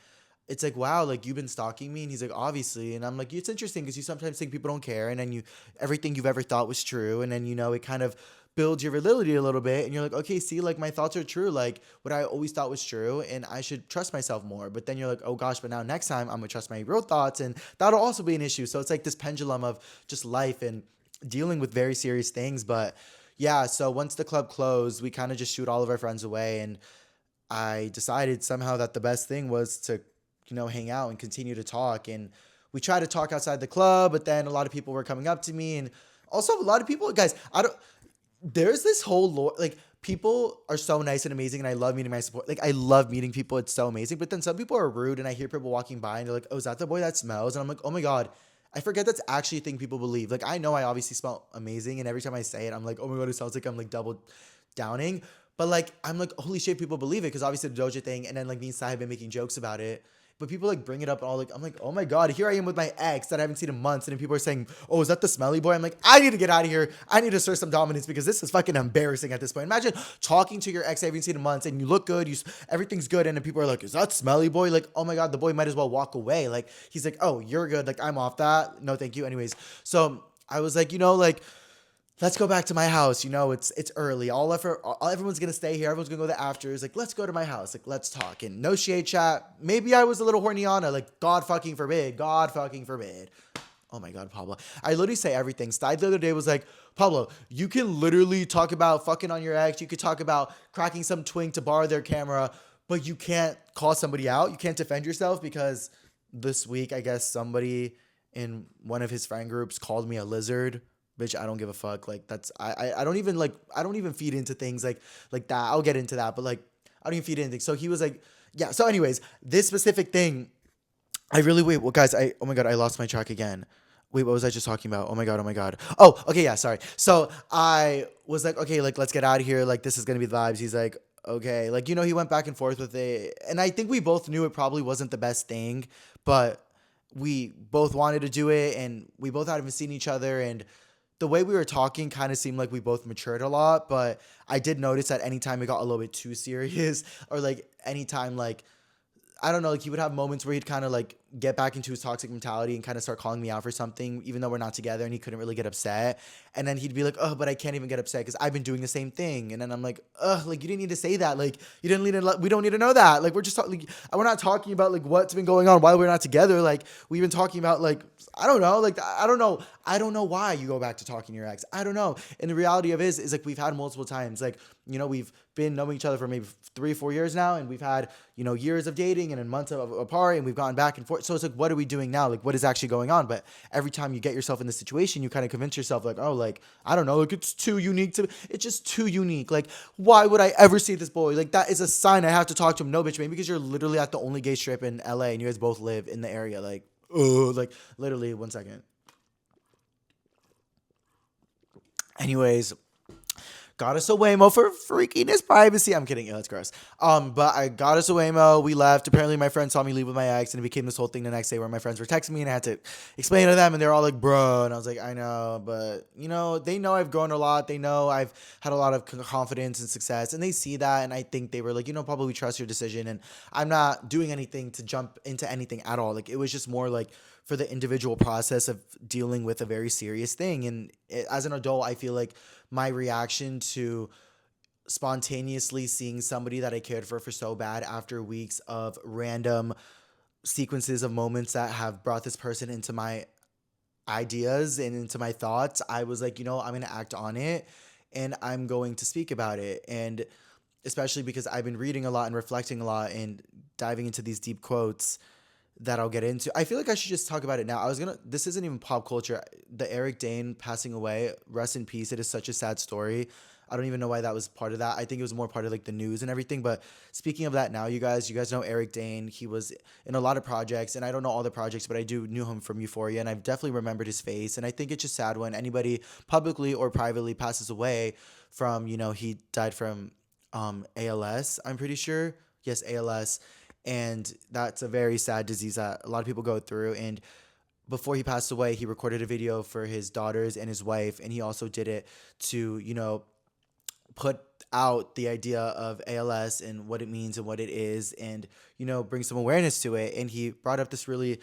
it's like, wow, like you've been stalking me. And he's like, obviously. And I'm like, it's interesting because you sometimes think people don't care. And then everything you've ever thought was true. And then, you know, it kind of builds your validity a little bit, and you're like, okay, see, like my thoughts are true, like what I always thought was true, and I should trust myself more. But then you're like, oh gosh, but now next time I'm gonna trust my real thoughts, and that'll also be an issue. So it's like this pendulum of just life and dealing with very serious things. But yeah, so once the club closed, we kind of just shoot all of our friends away, and I decided somehow that the best thing was to, hang out and continue to talk. And we tried to talk outside the club, but then a lot of people were coming up to me, and also a lot of people, guys, I don't, there's this whole like people are so nice and amazing, and I love meeting my support. Like I love meeting people. It's so amazing. But then some people are rude, and I hear people walking by and they're like, "Oh, is that the boy that smells?" And I'm like, "Oh my god." I forget that's actually a thing people believe. Like I know I obviously smell amazing, and every time I say it, I'm like, "Oh my god," it sounds like I'm like double downing. But like I'm like, holy shit, people believe it because obviously the Doja thing, and then like me and Sai have been making jokes about it. But people like bring it up and all like I'm like, oh my god, here I am with my ex that I haven't seen in months, and then people are saying, oh, is that the smelly boy? I'm like, I need to get out of here. I need to assert some dominance because this is fucking embarrassing at this point. Imagine talking to your ex I haven't seen in months, and you look good, everything's good, and then people are like, is that smelly boy? Like, oh my god, the boy might as well walk away. Like he's like, oh, you're good. Like I'm off that. No, thank you. Anyways, so I was like, like let's go back to my house. It's early. Everyone's gonna stay here. Everyone's gonna go to the afters. Like, let's go to my house. Like, let's talk. And no shade chat. Maybe I was a little horny on it. Like, God fucking forbid. God fucking forbid. Oh my God, Pablo. I literally say everything. Stide the other day was like, Pablo, you can literally talk about fucking on your ex. You could talk about cracking some twink to borrow their camera, but you can't call somebody out. You can't defend yourself because this week, I guess somebody in one of his friend groups called me a lizard. Bitch, I don't give a fuck. Like that's I don't even I don't even feed into things like that. I'll get into that, but like I don't even feed into things. So he was like, yeah. So anyways, this specific thing, I really wait. Well, guys, oh my god, I lost my track again. Wait, what was I just talking about? Oh my god, oh my god. Oh, okay, yeah, sorry. So I was like, okay, like let's get out of here. Like this is gonna be the vibes. He's like, okay, like he went back and forth with it, and I think we both knew it probably wasn't the best thing, but we both wanted to do it, and we both hadn't seen each other, and the way we were talking kind of seemed like we both matured a lot. But I did notice that anytime it got a little bit too serious, or like anytime like I don't know, like he would have moments where he'd kind of like get back into his toxic mentality and kind of start calling me out for something, even though we're not together, and he couldn't really get upset. And then he'd be like, oh, but I can't even get upset because I've been doing the same thing. And then I'm like, ugh, like you didn't need to say that. Like you didn't need to, we don't need to know that. Like we're just talking, like, we're not talking about like what's been going on while we're not together. Like we've been talking about like, I don't know, like I don't know. I don't know why you go back to talking to your ex. I don't know. And the reality of it is like we've had multiple times. Like, we've been knowing each other for maybe 3-4 years now, and we've had, years of dating and then months apart, and we've gone back and forth. So it's like, what are we doing now? Like, what is actually going on? But every time you get yourself in this situation, you kind of convince yourself like, oh, like, I don't know, like it's too unique it's just too unique. Like, why would I ever see this boy? Like, that is a sign I have to talk to him. No, bitch, maybe because you're literally at the only gay strip in LA and you guys both live in the area. Like, oh, like literally 1 second. Anyways, got us a Waymo for freaking his privacy. I'm kidding. Yeah, that's gross. But I got us a Waymo. We left. Apparently, my friend saw me leave with my ex, and it became this whole thing the next day where my friends were texting me, and I had to explain to them, and they're all like, "Bro," and I was like, "I know, but they know I've grown a lot. They know I've had a lot of confidence and success, and they see that, and I think they were like, probably trust your decision, and I'm not doing anything to jump into anything at all. Like it was just more like." For the individual process of dealing with a very serious thing. And as an adult, I feel like my reaction to spontaneously seeing somebody that I cared for so bad after weeks of random sequences of moments that have brought this person into my ideas and into my thoughts, I was like, I'm going to act on it and I'm going to speak about it. And especially because I've been reading a lot and reflecting a lot and diving into these deep quotes that I'll get into. I feel like I should just talk about it now. This isn't even pop culture. The Eric Dane passing away, rest in peace. It is such a sad story. I don't even know why that was part of that. I think it was more part of like the news and everything. But speaking of that now, you guys know Eric Dane. He was in a lot of projects, and I don't know all the projects, but I do knew him from Euphoria, and I've definitely remembered his face. And I think it's just sad when anybody publicly or privately passes away from, he died from ALS, I'm pretty sure. Yes, ALS. And that's a very sad disease that a lot of people go through. And before he passed away, he recorded a video for his daughters and his wife. And he also did it to, put out the idea of ALS and what it means and what it is and, bring some awareness to it. And he brought up this really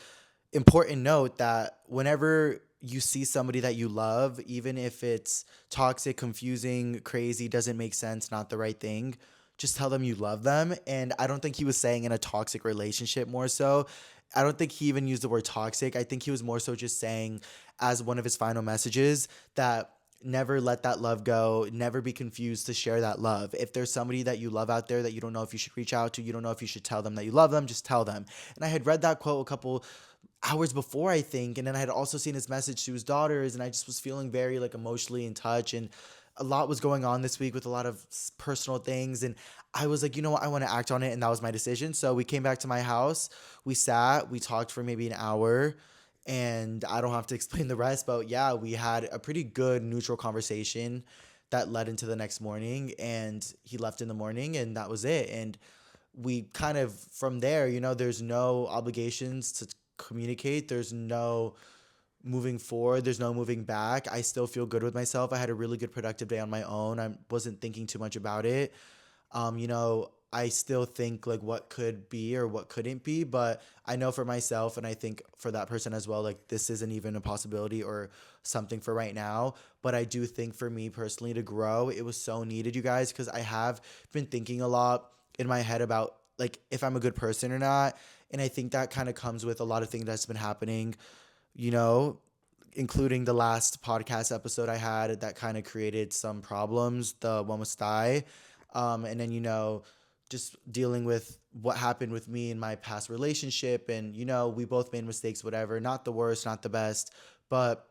important note that whenever you see somebody that you love, even if it's toxic, confusing, crazy, doesn't make sense, not the right thing, just tell them you love them. And I don't think he was saying in a toxic relationship more so. I don't think he even used the word toxic. I think he was more so just saying, as one of his final messages, that never let that love go, never be confused to share that love. If there's somebody that you love out there that you don't know if you should reach out to, you don't know if you should tell them that you love them, just tell them. And I had read that quote a couple hours before, I think, and then I had also seen his message to his daughters, and I just was feeling very like emotionally in touch. And a lot was going on this week with a lot of personal things, and I was like, you know what, I want to act on it, and that was my decision. So we came back to my house, we sat, we talked for maybe an hour, and I don't have to explain the rest, but yeah, we had a pretty good neutral conversation that led into the next morning, and he left in the morning, and that was it. And we kind of, from there, there's no obligations to communicate. There's no moving forward. There's no moving back. I still feel good with myself. I had a really good productive day on my own. I wasn't thinking too much about it. I still think like what could be or what couldn't be, but I know for myself, and I think for that person as well, like this isn't even a possibility or something for right now. But I do think for me personally to grow, it was so needed, you guys, because I have been thinking a lot in my head about like if I'm a good person or not. And I think that kind of comes with a lot of things that's been happening, you know, including the last podcast episode I had that kind of created some problems, the one with Sty. And then, just dealing with what happened with me in my past relationship. And, we both made mistakes, whatever, not the worst, not the best. But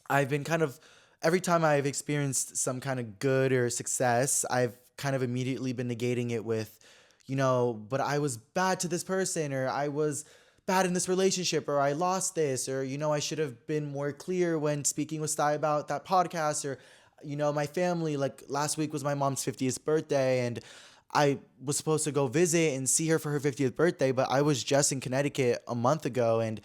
I've been kind of, every time I've experienced some kind of good or success, I've kind of immediately been negating it with, but I was bad to this person, or I was bad in this relationship, or I lost this, or, I should have been more clear when speaking with Sty about that podcast, or, my family, like last week was my mom's 50th birthday, and I was supposed to go visit and see her for her 50th birthday, but I was just in Connecticut a month ago, and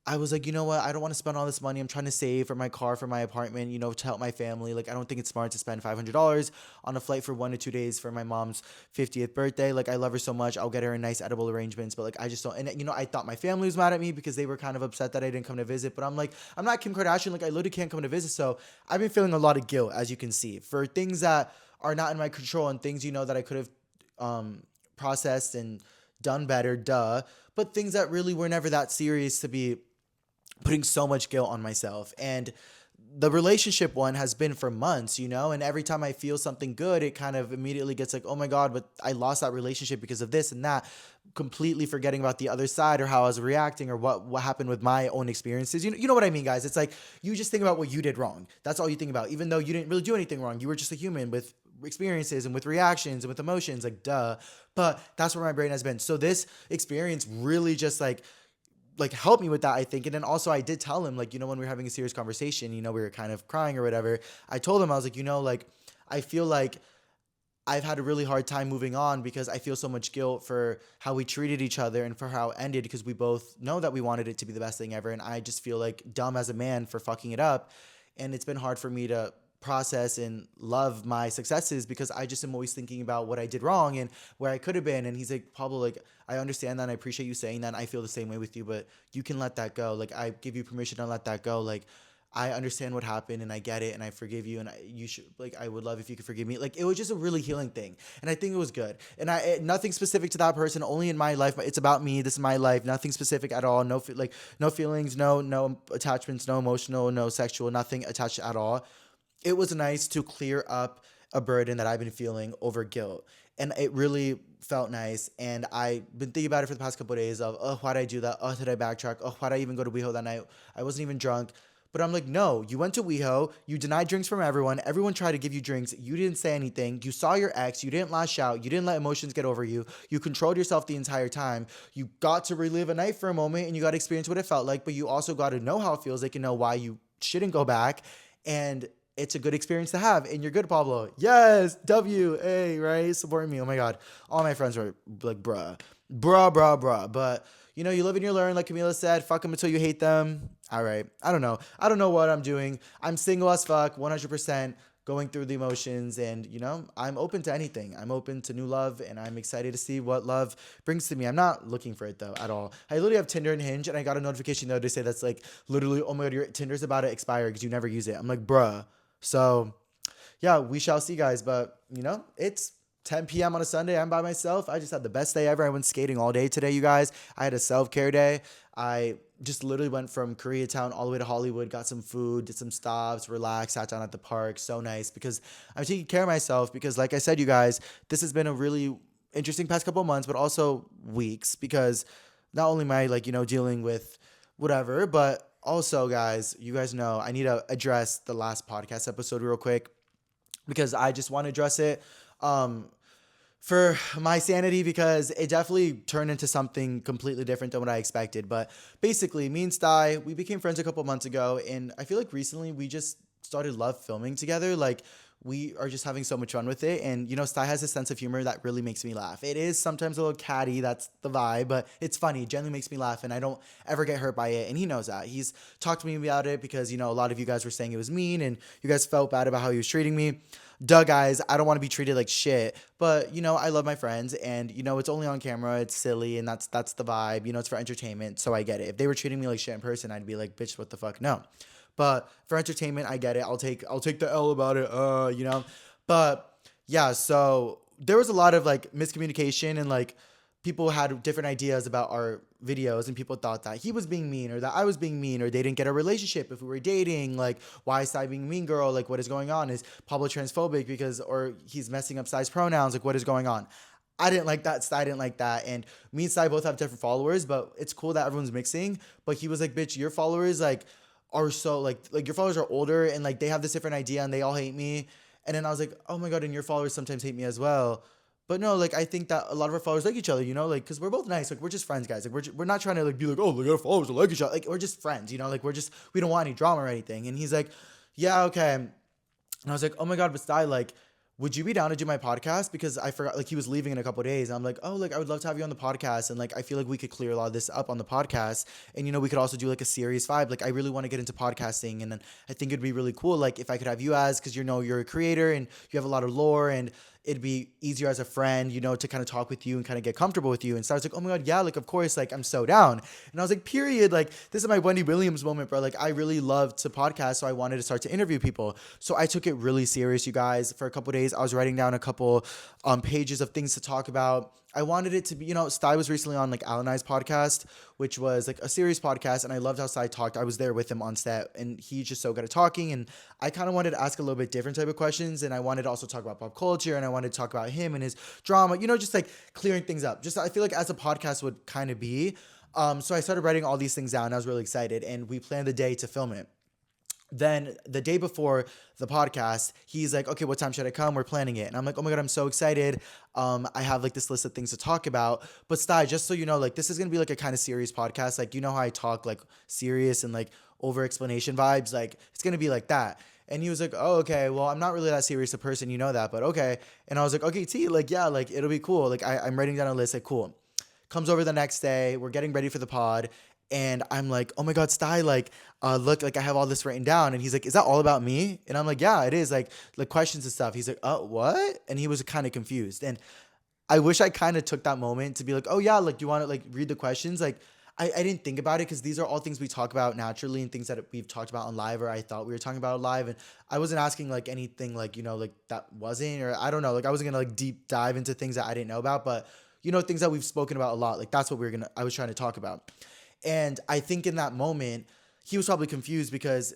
I was like, you know what? I don't want to spend all this money. I'm trying to save for my car, for my apartment, to help my family. Like, I don't think it's smart to spend $500 on a flight for 1 to 2 days for my mom's 50th birthday. Like, I love her so much. I'll get her a nice edible arrangements. But, like, I just don't. And, I thought my family was mad at me because they were kind of upset that I didn't come to visit. But I'm like, I'm not Kim Kardashian. Like, I literally can't come to visit. So I've been feeling a lot of guilt, as you can see, for things that are not in my control and things, that I could have processed and done better, but things that really were never that serious to be putting so much guilt on myself. And the relationship one has been for months, and every time I feel something good, it kind of immediately gets like, oh my God, but I lost that relationship because of this and that, completely forgetting about the other side or how I was reacting or what happened with my own experiences. You know what I mean, guys? It's like you just think about what you did wrong. That's all you think about, even though you didn't really do anything wrong. You were just a human with experiences and with reactions and with emotions, like duh. But that's where my brain has been. So this experience really just like help me with that, I think. And then also I did tell him, like, when we were having a serious conversation, we were kind of crying or whatever. I told him, I was like, I feel like I've had a really hard time moving on because I feel so much guilt for how we treated each other and for how it ended, because we both know that we wanted it to be the best thing ever. And I just feel like dumb as a man for fucking it up. And it's been hard for me to process and love my successes because I just am always thinking about what I did wrong and where I could have been. And he's like, Pablo, like, I understand that and I appreciate you saying that. And I feel the same way with you, but you can let that go. Like, I give you permission to let that go. Like, I understand what happened and I get it and I forgive you, and you should, like, I would love if you could forgive me. Like, it was just a really healing thing. And I think it was good. And nothing specific to that person, only in my life. It's about me. This is my life. Nothing specific at all. No feelings, no attachments, no emotional, no sexual, nothing attached at all. It was nice to clear up a burden that I've been feeling over guilt. And it really felt nice. And I've been thinking about it for the past couple of days of, oh, why'd I do that? Oh, did I backtrack? Oh, why'd I even go to WeHo that night? I wasn't even drunk. But I'm like, no, you went to WeHo. You denied drinks from everyone. Everyone tried to give you drinks. You didn't say anything. You saw your ex. You didn't lash out. You didn't let emotions get over you. You controlled yourself the entire time. You got to relive a night for a moment and you got to experience what it felt like. But you also got to know how it feels. Like, know why you shouldn't go back. And it's a good experience to have. And you're good, Pablo. Yes, W-A, right? Supporting me. Oh my God. All my friends were like, bruh. But, you live and you learn. Like Camila said, fuck them until you hate them. All right. I don't know what I'm doing. I'm single as fuck, 100%. going through the emotions, and I'm open to anything. I'm open to new love, and I'm excited to see what love brings to me. I'm not looking for it though at all. I literally have Tinder and Hinge, and I got a notification the other day say that's like literally, oh my god, your Tinder's about to expire because you never use it. I'm like, bruh. So yeah, we shall see, guys. But it's 10 p.m. on a Sunday. I'm by myself. I just had the best day ever. I went skating all day today, you guys. I had a self-care day. I just literally went from Koreatown all the way to Hollywood, got some food, did some stops, relaxed, sat down at the park. So nice because I'm taking care of myself because, like I said, you guys, this has been a really interesting past couple of months, but also weeks because not only am I like, dealing with whatever, but also, guys, you guys know I need to address the last podcast episode real quick because I just want to address it for my sanity because it definitely turned into something completely different than what I expected. But basically, me and Sty, we became friends a couple months ago, and I feel like recently we just started love filming together. Like, we are just having so much fun with it. And, Sty has a sense of humor that really makes me laugh. It is sometimes a little catty, that's the vibe, but it's funny. It genuinely makes me laugh, and I don't ever get hurt by it. And he knows that. He's talked to me about it because, a lot of you guys were saying it was mean, and you guys felt bad about how he was treating me. Duh, guys, I don't want to be treated like shit, but I love my friends, and it's only on camera, it's silly, and that's the vibe. It's for entertainment, so I get it. If they were treating me like shit in person, I'd be like, bitch, what the fuck? No. But for entertainment, I get it. I'll take the L about it, But yeah, so there was a lot of like miscommunication, and like people had different ideas about our videos, and people thought that he was being mean or that I was being mean or they didn't get a relationship if we were dating. Like, why is Sai being a mean girl? Like, what is going on? Is Pablo transphobic or he's messing up Sai's pronouns? Like, what is going on? I didn't like that. Sai didn't like that. And me and Sai both have different followers, but it's cool that everyone's mixing. But he was like, bitch, your followers like are so like your followers are older and like they have this different idea and they all hate me. And then I was like, oh my god, and your followers sometimes hate me as well. But no, like I think that a lot of our followers like each other, like because we're both nice, like we're just friends, guys. Like we're not trying to like be like, oh, look, our followers like each other. Like we're just friends, like we don't want any drama or anything. And he's like, yeah, okay. And I was like, oh my god, but Sty, like, would you be down to do my podcast? Because I forgot, like he was leaving in a couple of days. And I'm like, oh, like I would love to have you on the podcast, and like I feel like we could clear a lot of this up on the podcast, and we could also do like a serious vibe. Like I really want to get into podcasting, and then I think it'd be really cool, like if I could have you as, because you're a creator and you have a lot of lore, and it'd be easier as a friend, to kind of talk with you and kind of get comfortable with you. And so I was like, oh my god, yeah, like of course, like I'm so down. And I was like, period, like this is my Wendy Williams moment, bro. Like I really love to podcast, so I wanted to start to interview people. So I took it really serious, you guys. For a couple of days, I was writing down a couple pages of things to talk about. I wanted it to be, Sty was recently on like Al and I's podcast, which was like a serious podcast, and I loved how Sty talked. I was there with him on set, and he's just so good at talking, and I kind of wanted to ask a little bit different type of questions, and I wanted to also talk about pop culture, and I wanted to talk about him and his drama, just like clearing things up. Just I feel like as a podcast would kind of be. So I started writing all these things down, and I was really excited, and we planned the day to film it. Then the day before the podcast, he's like, okay, what time should I come? We're planning it. And I'm like, oh my god, I'm so excited. I have like this list of things to talk about. But Sty, just so you know, like this is going to be like a kind of serious podcast. Like, how I talk like serious and like over explanation vibes. Like it's going to be like that. And he was like, oh, okay, well, I'm not really that serious a person. You know that, but okay. And I was like, okay, T, like, yeah, like it'll be cool. Like I'm writing down a list. Like, cool. Comes over the next day. We're getting ready for the pod. And I'm like, oh my god, Sty, like, look, like I have all this written down. And he's like, is that all about me? And I'm like, yeah, it is. Like questions and stuff. He's like, what? And he was kind of confused. And I wish I kind of took that moment to be like, oh yeah, like, do you want to like read the questions? Like, I didn't think about it because these are all things we talk about naturally and things that we've talked about on live, or I thought we were talking about live. And I wasn't asking like anything like, like that wasn't, or I don't know, like I wasn't going to like deep dive into things that I didn't know about, but things that we've spoken about a lot. Like that's what I was trying to talk about. And I think in that moment, he was probably confused because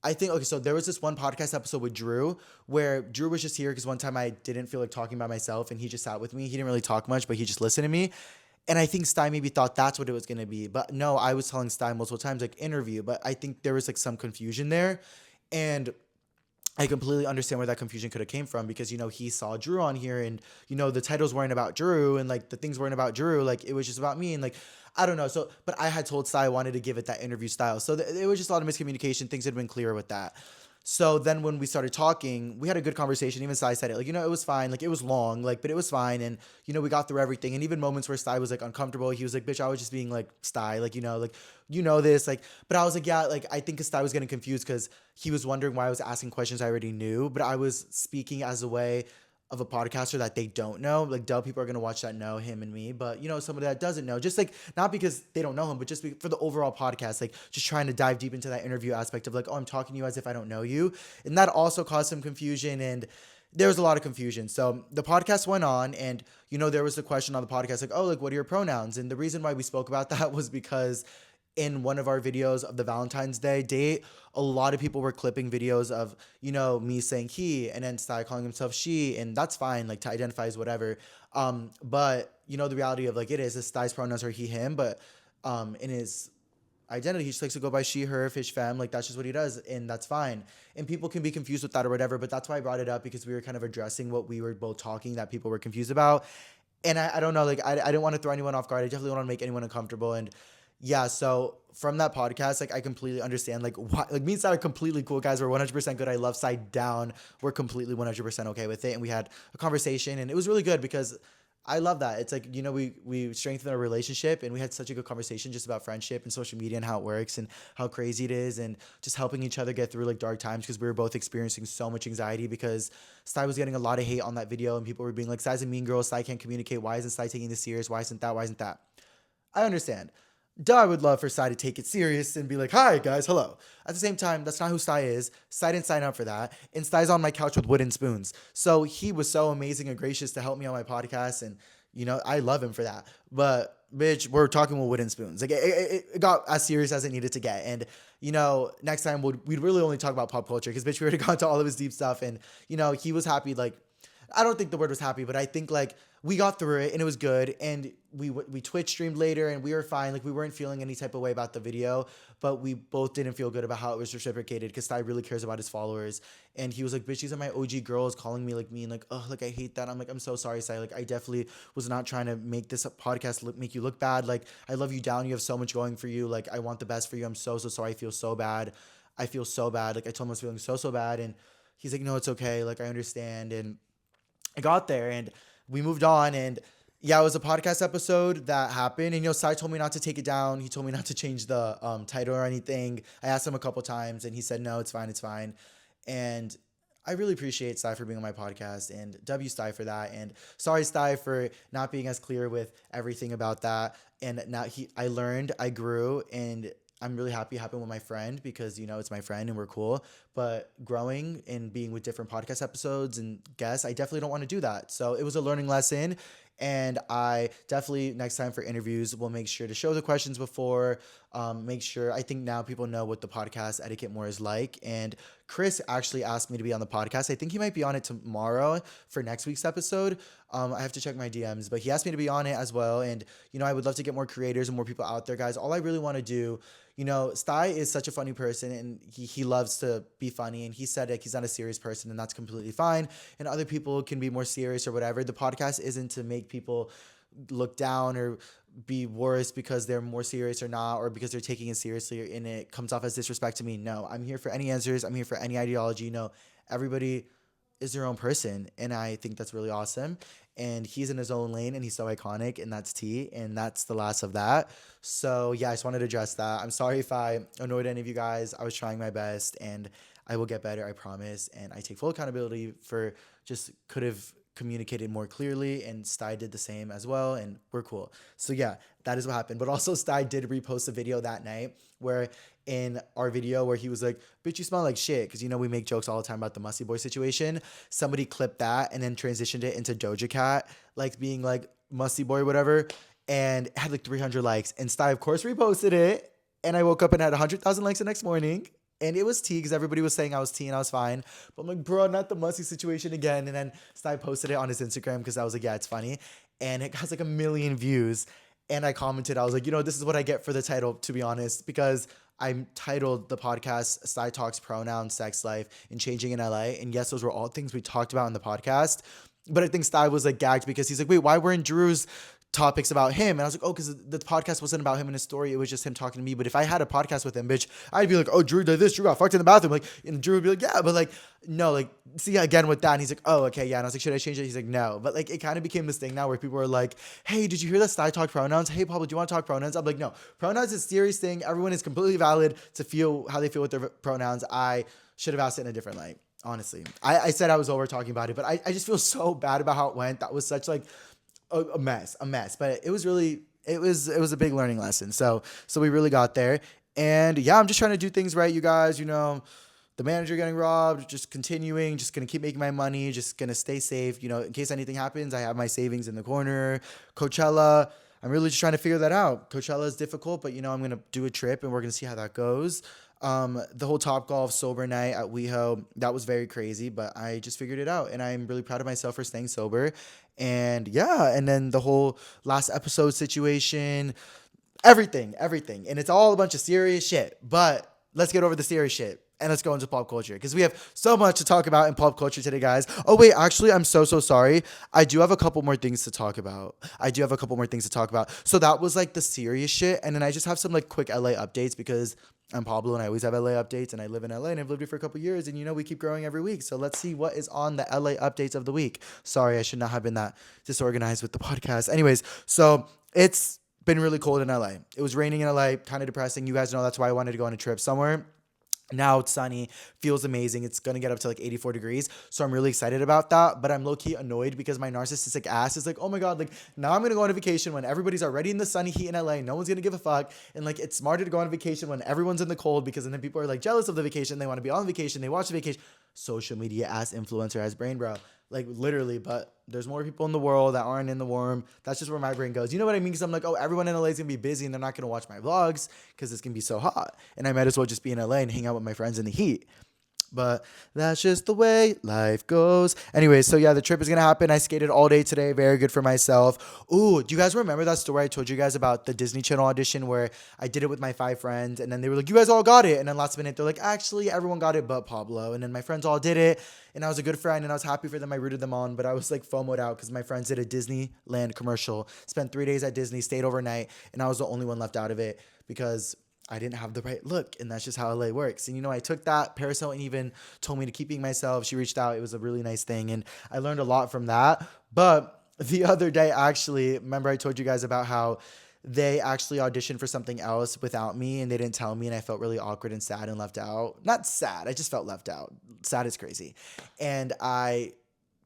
I think, okay, so there was this one podcast episode with Drew where Drew was just here because one time I didn't feel like talking by myself and he just sat with me. He didn't really talk much, but he just listened to me. And I think Sty maybe thought that's what it was going to be. But no, I was telling Sty multiple times, like interview, but I think there was like some confusion there. And I completely understand where that confusion could have came from because, he saw Drew on here and, the titles weren't about Drew and like the things weren't about Drew. Like it was just about me and like, I don't know. So, but I had told Sty I wanted to give it that interview style. So it was just a lot of miscommunication. Things had been clearer with that. So then when we started talking, we had a good conversation. Even Sai said it, like, it was fine. Like, it was long, like, but it was fine. And, we got through everything. And even moments where Sai was like uncomfortable, he was like, bitch, I was just being like Sai, like, this, like, but I was like, yeah, like, I think Sai was getting confused because he was wondering why I was asking questions I already knew, but I was speaking as a way of a podcaster that they don't know. Like, duh, people are gonna watch that know him and me, but somebody that doesn't know, just like not because they don't know him, but just for the overall podcast, like just trying to dive deep into that interview aspect of like, oh, I'm talking to you as if I don't know you, and that also caused some confusion and. There was a lot of confusion. So the podcast went on, and there was a question on the podcast like, oh, like, what are your pronouns? And the reason why we spoke about that was because in one of our videos of the Valentine's Day date, a lot of people were clipping videos of, me saying he and then Sty calling himself she, and that's fine, like to identify as whatever. But the reality of like it is Sty's pronouns are he, him, but in his identity, he just likes to go by she, her, fish, femme, like that's just what he does, and that's fine. And people can be confused with that or whatever, but that's why I brought it up because we were kind of addressing what we were both talking that people were confused about. And I don't know, like I didn't want to throw anyone off guard. I definitely want to make anyone uncomfortable. And yeah, so from that podcast, like I completely understand, like why, like me and Sai are completely cool guys. We're 100% good. I love Side down. We're completely 100% okay with it, and we had a conversation, and it was really good because I love that. It's like we strengthened our relationship, and we had such a good conversation just about friendship and social media and how it works and how crazy it is, and just helping each other get through like dark times because we were both experiencing so much anxiety because Sai was getting a lot of hate on that video, and people were being like, Sai's a mean girl. Sai can't communicate. Why isn't Sai taking this serious? Why isn't that? Why isn't that? I understand. Duh, I would love for Sai to take it serious and be like, hi, guys, hello. At the same time, that's not who Sai is. Sai didn't sign up for that. And Sai's on my couch with wooden spoons. So he was so amazing and gracious to help me on my podcast. And, I love him for that. But, bitch, we're talking with wooden spoons. Like, it got as serious as it needed to get. And, next time we'd really only talk about pop culture because, bitch, we already got to all of his deep stuff. And, he was happy, like, I don't think the word was happy, but I think like we got through it and it was good. And we Twitch streamed later and we were fine. Like we weren't feeling any type of way about the video, but we both didn't feel good about how it was reciprocated because Ty really cares about his followers. And he was like, bitch, these are my OG girls calling me like mean, like, oh, like I hate that. I'm like, I'm so sorry, Sai. Like I definitely was not trying to make this podcast make you look bad. Like I love you down. You have so much going for you. Like I want the best for you. I'm so sorry. I feel so bad. I feel so bad. Like I told him I was feeling so bad. And he's like, no, it's okay. Like I understand. And I got there and we moved on, and yeah, it was a podcast episode that happened. And Sai told me not to take it down. He told me not to change the title or anything. I asked him a couple times, and he said no, it's fine. And I really appreciate Sai for being on my podcast, and W Sai for that. And sorry Sai for not being as clear with everything about that. And now I learned, I grew, and I'm really happy it happened with my friend because, it's my friend and we're cool. But growing and being with different podcast episodes and guests, I definitely don't want to do that. So it was a learning lesson. And I definitely, next time for interviews, will make sure to show the questions before. Make sure, I think now people know what the podcast etiquette more is like. And Chris actually asked me to be on the podcast. I think he might be on it tomorrow for next week's episode. I have to check my DMs, but he asked me to be on it as well. And, I would love to get more creators and more people out there, guys. All I really want to do, Sty is such a funny person, and he loves to be funny, and he said like he's not a serious person, and that's completely fine. And other people can be more serious or whatever. The podcast isn't to make people look down or be worse because they're more serious or not, or because they're taking it seriously and it comes off as disrespect to me. No, I'm here for any answers. I'm here for any ideology. Everybody is their own person, and I think that's really awesome. And he's in his own lane, and he's so iconic, and that's T, and that's the last of that. So yeah, I just wanted to address that. I'm sorry if I annoyed any of you guys. I was trying my best, and I will get better, I promise. And I take full accountability for just could have communicated more clearly, and Sty did the same as well, and we're cool. So yeah, that is what happened. But also Sty did repost a video that night where in our video where he was like, bitch, you smell like shit, because we make jokes all the time about the Musty Boy situation. Somebody clipped that and then transitioned it into Doja Cat like being like Musty Boy or whatever, and it had like 300 likes, and Sty of course reposted it, and I woke up and had 100,000 likes the next morning. And it was tea because everybody was saying I was tea and I was fine. But I'm like, bro, not the musty situation again. And then Sty posted it on his Instagram because I was like, yeah, it's funny. And it has like 1 million views. And I commented, I was like, this is what I get for the title, to be honest, because I titled the podcast Sty Talks Pronoun, Sex Life, and Changing in LA. And yes, those were all things we talked about in the podcast. But I think Sty was like gagged because he's like, wait, why weren't Drew's topics about him. And I was like, oh, because the podcast wasn't about him and his story. It was just him talking to me. But if I had a podcast with him, bitch, I'd be like, oh, Drew did this. Drew got fucked in the bathroom. Like, and Drew would be like, yeah, but like, no, like, see, again with that. And he's like, oh, okay, yeah. And I was like, should I change it? He's like, no. But like, it kind of became this thing now where people are like, hey, did you hear that Sty talk pronouns? Hey, Pablo, do you want to talk pronouns? I'm like, no, pronouns is a serious thing. Everyone is completely valid to feel how they feel with their pronouns. I should have asked it in a different light. Honestly, I said I was over talking about it, but I just feel so bad about how it went. That was such like a mess, but it was really, it was a big learning lesson. So we really got there. And yeah, I'm just trying to do things right, you guys, you know, the manager getting robbed, just continuing, just going to keep making my money, just going to stay safe. You know, in case anything happens, I have my savings in the corner. Coachella, I'm really just trying to figure that out. Coachella is difficult, but you know, I'm going to do a trip and we're going to see how that goes. The whole Topgolf sober night at WeHo, that was very crazy, but I just figured it out and I'm really proud of myself for staying sober. And yeah, and then the whole last episode situation, everything. And it's all a bunch of serious shit, but let's get over the serious shit. And let's go into pop culture because we have so much to talk about in pop culture today, guys. Oh, wait, actually, I'm so sorry. I do have a couple more things to talk about. So that was like the serious shit. And then I just have some like quick LA updates because I'm Pablo and I always have LA updates and I live in LA and I've lived here for a couple years. And you know, we keep growing every week. So let's see what is on the LA updates of the week. Sorry, I should not have been that disorganized with the podcast. Anyways, so it's been really cold in LA. It was raining in LA, kind of depressing. You guys know that's why I wanted to go on a trip somewhere. Now it's sunny, feels amazing. It's going to get up to like 84 degrees. So I'm really excited about that. But I'm low-key annoyed because my narcissistic ass is like, oh my God, like now I'm going to go on a vacation when everybody's already in the sunny heat in LA. No one's going to give a fuck. And like, it's smarter to go on a vacation when everyone's in the cold because then people are like jealous of the vacation. They want to be on vacation. They watch the vacation. Social media ass influencer ass brain, bro. Like literally, but there's more people in the world that aren't in the warm. That's just where my brain goes. You know what I mean? Because I'm like, oh, everyone in LA is going to be busy and they're not going to watch my vlogs because it's going to be so hot. And I might as well just be in LA and hang out with my friends in the heat. But that's just the way life goes. Anyway, so yeah, the trip is going to happen. I skated all day today. Very good for myself. Ooh, do you guys remember that story I told you guys about the Disney Channel audition where I did it with my 5 friends and then they were like, you guys all got it. And then last minute, they're like, actually, everyone got it but Pablo. And then my friends all did it. And I was a good friend and I was happy for them. I rooted them on, but I was like FOMO'd out because my friends did a Disneyland commercial, spent 3 days at Disney, stayed overnight. And I was the only one left out of it because I didn't have the right look, and that's just how LA works. And, you know, I took that. Paris Hilton even told me to keep being myself. She reached out. It was a really nice thing, and I learned a lot from that. But the other day, actually, remember I told you guys about how they actually auditioned for something else without me, and they didn't tell me, and I felt really awkward and sad and left out. Not sad. I just felt left out. Sad is crazy. And I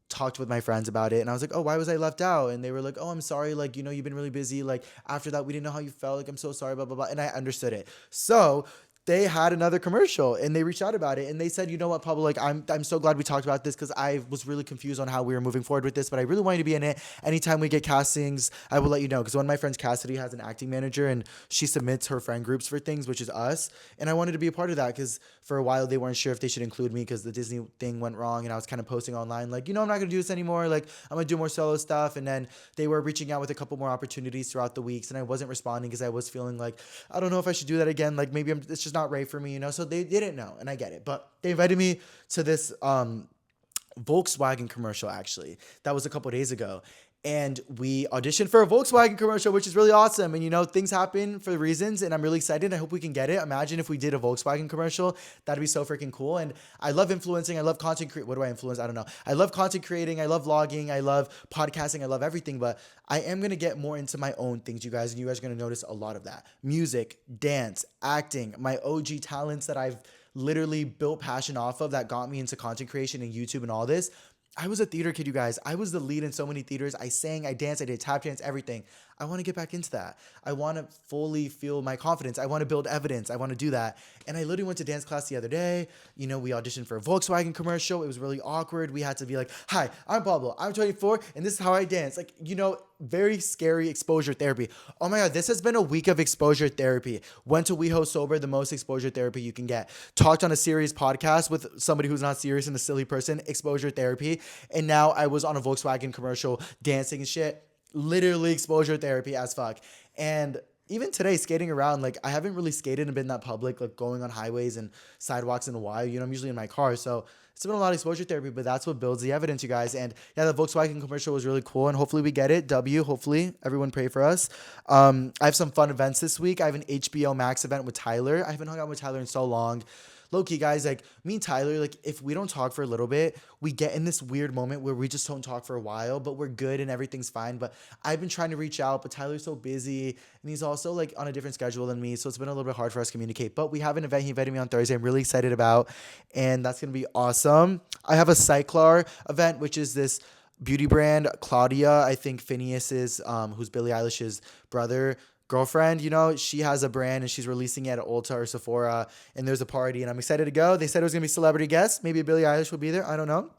talked with my friends about it and I was like, oh, why was I left out? And they were like, oh, I'm sorry. Like, you know, you've been really busy. Like after that, we didn't know how you felt. Like, I'm so sorry, blah, blah, blah. And I understood it. So they had another commercial and they reached out about it and they said, you know what, Pablo, like I'm so glad we talked about this because I was really confused on how we were moving forward with this, but I really wanted to be in it. Anytime we get castings, I will let you know because one of my friends, Cassidy, has an acting manager and she submits her friend groups for things, which is us. And I wanted to be a part of that because for a while they weren't sure if they should include me because the Disney thing went wrong and I was kind of posting online like, you know, I'm not going to do this anymore. Like I'm going to do more solo stuff. And then they were reaching out with a couple more opportunities throughout the weeks and I wasn't responding because I was feeling like, I don't know if I should do that again. Like maybe it's just not right for me, you know? So they didn't know and I get it, but they invited me to this Volkswagen commercial actually. That was a couple days ago. And we auditioned for a Volkswagen commercial, which is really awesome. And, you know, things happen for reasons and I'm really excited. I hope we can get it. Imagine if we did a Volkswagen commercial. That'd be so freaking cool. And I love influencing. I love content. What do I influence? I don't know. I love content creating. I love vlogging. I love podcasting. I love everything. But I am going to get more into my own things, you guys. And you guys are going to notice a lot of that. Music, dance, acting, my OG talents that I've literally built passion off of that got me into content creation and YouTube and all this. I was a theater kid, you guys. I was the lead in so many theaters. I sang, I danced, I did tap dance, everything. I want to get back into that. I want to fully feel my confidence. I want to build evidence. I want to do that. And I literally went to dance class the other day. You know, we auditioned for a Volkswagen commercial. It was really awkward. We had to be like, hi, I'm Pablo. I'm 24 and this is how I dance. Like, you know, very scary exposure therapy. Oh my God, this has been a week of exposure therapy. Went to WeHo Sober, the most exposure therapy you can get. Talked on a serious podcast with somebody who's not serious and a silly person, exposure therapy. And now I was on a Volkswagen commercial dancing and shit. Literally exposure therapy as fuck. And even today, skating around, like I haven't really skated and been that public, like going on highways and sidewalks in a while. You know, I'm usually in my car. So it's been a lot of exposure therapy, but that's what builds the evidence, you guys. And yeah, the Volkswagen commercial was really cool, and hopefully we get it. Hopefully everyone pray for us. I have some fun events this week. I have an HBO Max event with Tyler. I haven't hung out with Tyler in so long. Low-key, guys, like me and Tyler, like if we don't talk for a little bit, we get in this weird moment where we just don't talk for a while, but we're good and everything's fine. But I've been trying to reach out, but Tyler's so busy and he's also like on a different schedule than me. So it's been a little bit hard for us to communicate. But we have an event he invited me on Thursday. I'm really excited about, and that's gonna be awesome. I have a Cyclar event, which is this beauty brand. Claudia, I think Phineas is, who's Billie Eilish's brother, girlfriend, she has a brand and she's releasing it at Ulta or Sephora, and there's a party and I'm excited to go. They said it was gonna be celebrity guests. Maybe Billie Eilish will be there. I don't know.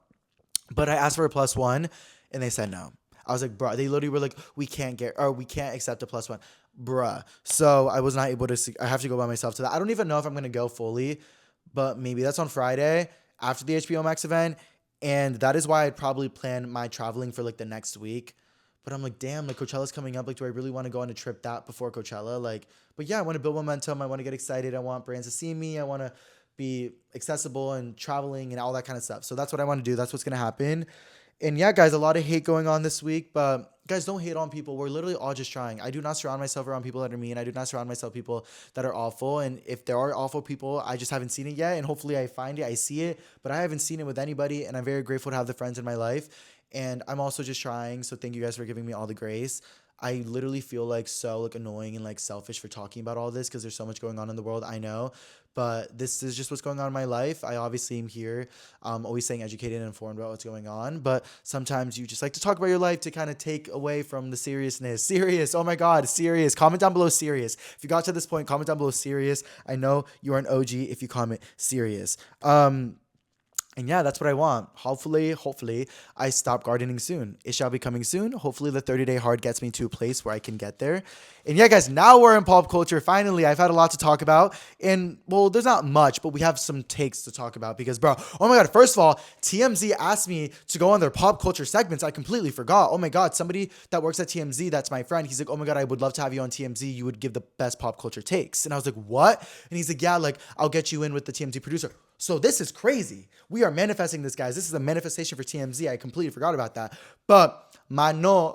But I asked for a +1 and they said no. I was like, bruh, they literally were like, we can't accept a +1. Bruh. So I was not able to I have to go by myself to that. I don't even know if I'm gonna go fully, but maybe that's on Friday after the HBO Max event. And that is why I'd probably plan my traveling for like the next week. But I'm like, damn, like Coachella's coming up. Like, do I really want to go on a trip that before Coachella? Like, but yeah, I want to build momentum. I want to get excited. I want brands to see me. I want to be accessible and traveling and all that kind of stuff. So that's what I want to do. That's what's going to happen. And yeah, guys, a lot of hate going on this week, but guys, don't hate on people. We're literally all just trying. I do not surround myself around people that are mean. I do not surround myself with people that are awful. And if there are awful people, I just haven't seen it yet. And hopefully I find it, I see it, but I haven't seen it with anybody. And I'm very grateful to have the friends in my life. And I'm also just trying. So thank you guys for giving me all the grace. I literally feel like so like annoying and like selfish for talking about all this because there's so much going on in the world. I know, but this is just what's going on in my life. I obviously am here, always staying educated and informed about what's going on. But sometimes you just like to talk about your life to kind of take away from the seriousness. Serious. Oh my God. Serious. Comment down below serious. If you got to this point, comment down below serious. I know you are an OG if you comment serious. And yeah, that's what I want. Hopefully, I stop gardening soon. It shall be coming soon. Hopefully, the 30-day hard gets me to a place where I can get there. And yeah, guys, now we're in pop culture. Finally, I've had a lot to talk about. And, well, there's not much, but we have some takes to talk about. Because, bro, oh my God, first of all, TMZ asked me to go on their pop culture segments. I completely forgot. Oh my God, somebody that works at TMZ, that's my friend. He's like, oh my God, I would love to have you on TMZ. You would give the best pop culture takes. And I was like, what? And he's like, yeah, like, I'll get you in with the TMZ producer. So this is crazy. We are manifesting this, guys. This is a manifestation for TMZ. I completely forgot about that. But Manon,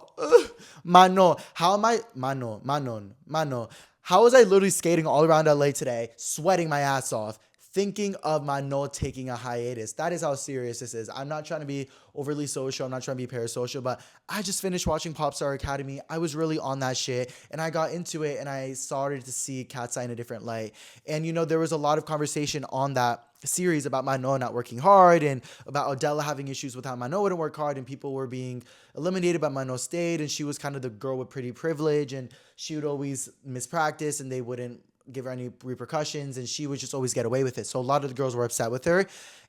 how am I, Manon, how was I literally skating all around LA today, sweating my ass off, thinking of Manon taking a hiatus? That is how serious this is. I'm not trying to be overly social. I'm not trying to be parasocial, but I just finished watching Popstar Academy. I was really on that shit, and I got into it, and I started to see Katseye in a different light. And, there was a lot of conversation on that series about Manon not working hard and about Adela having issues with how Manon wouldn't work hard, and people were being eliminated, but Manon stayed, and she was kind of the girl with pretty privilege, and she would always mispractice, and they wouldn't give her any repercussions, and she would just always get away with it. So a lot of the girls were upset with her,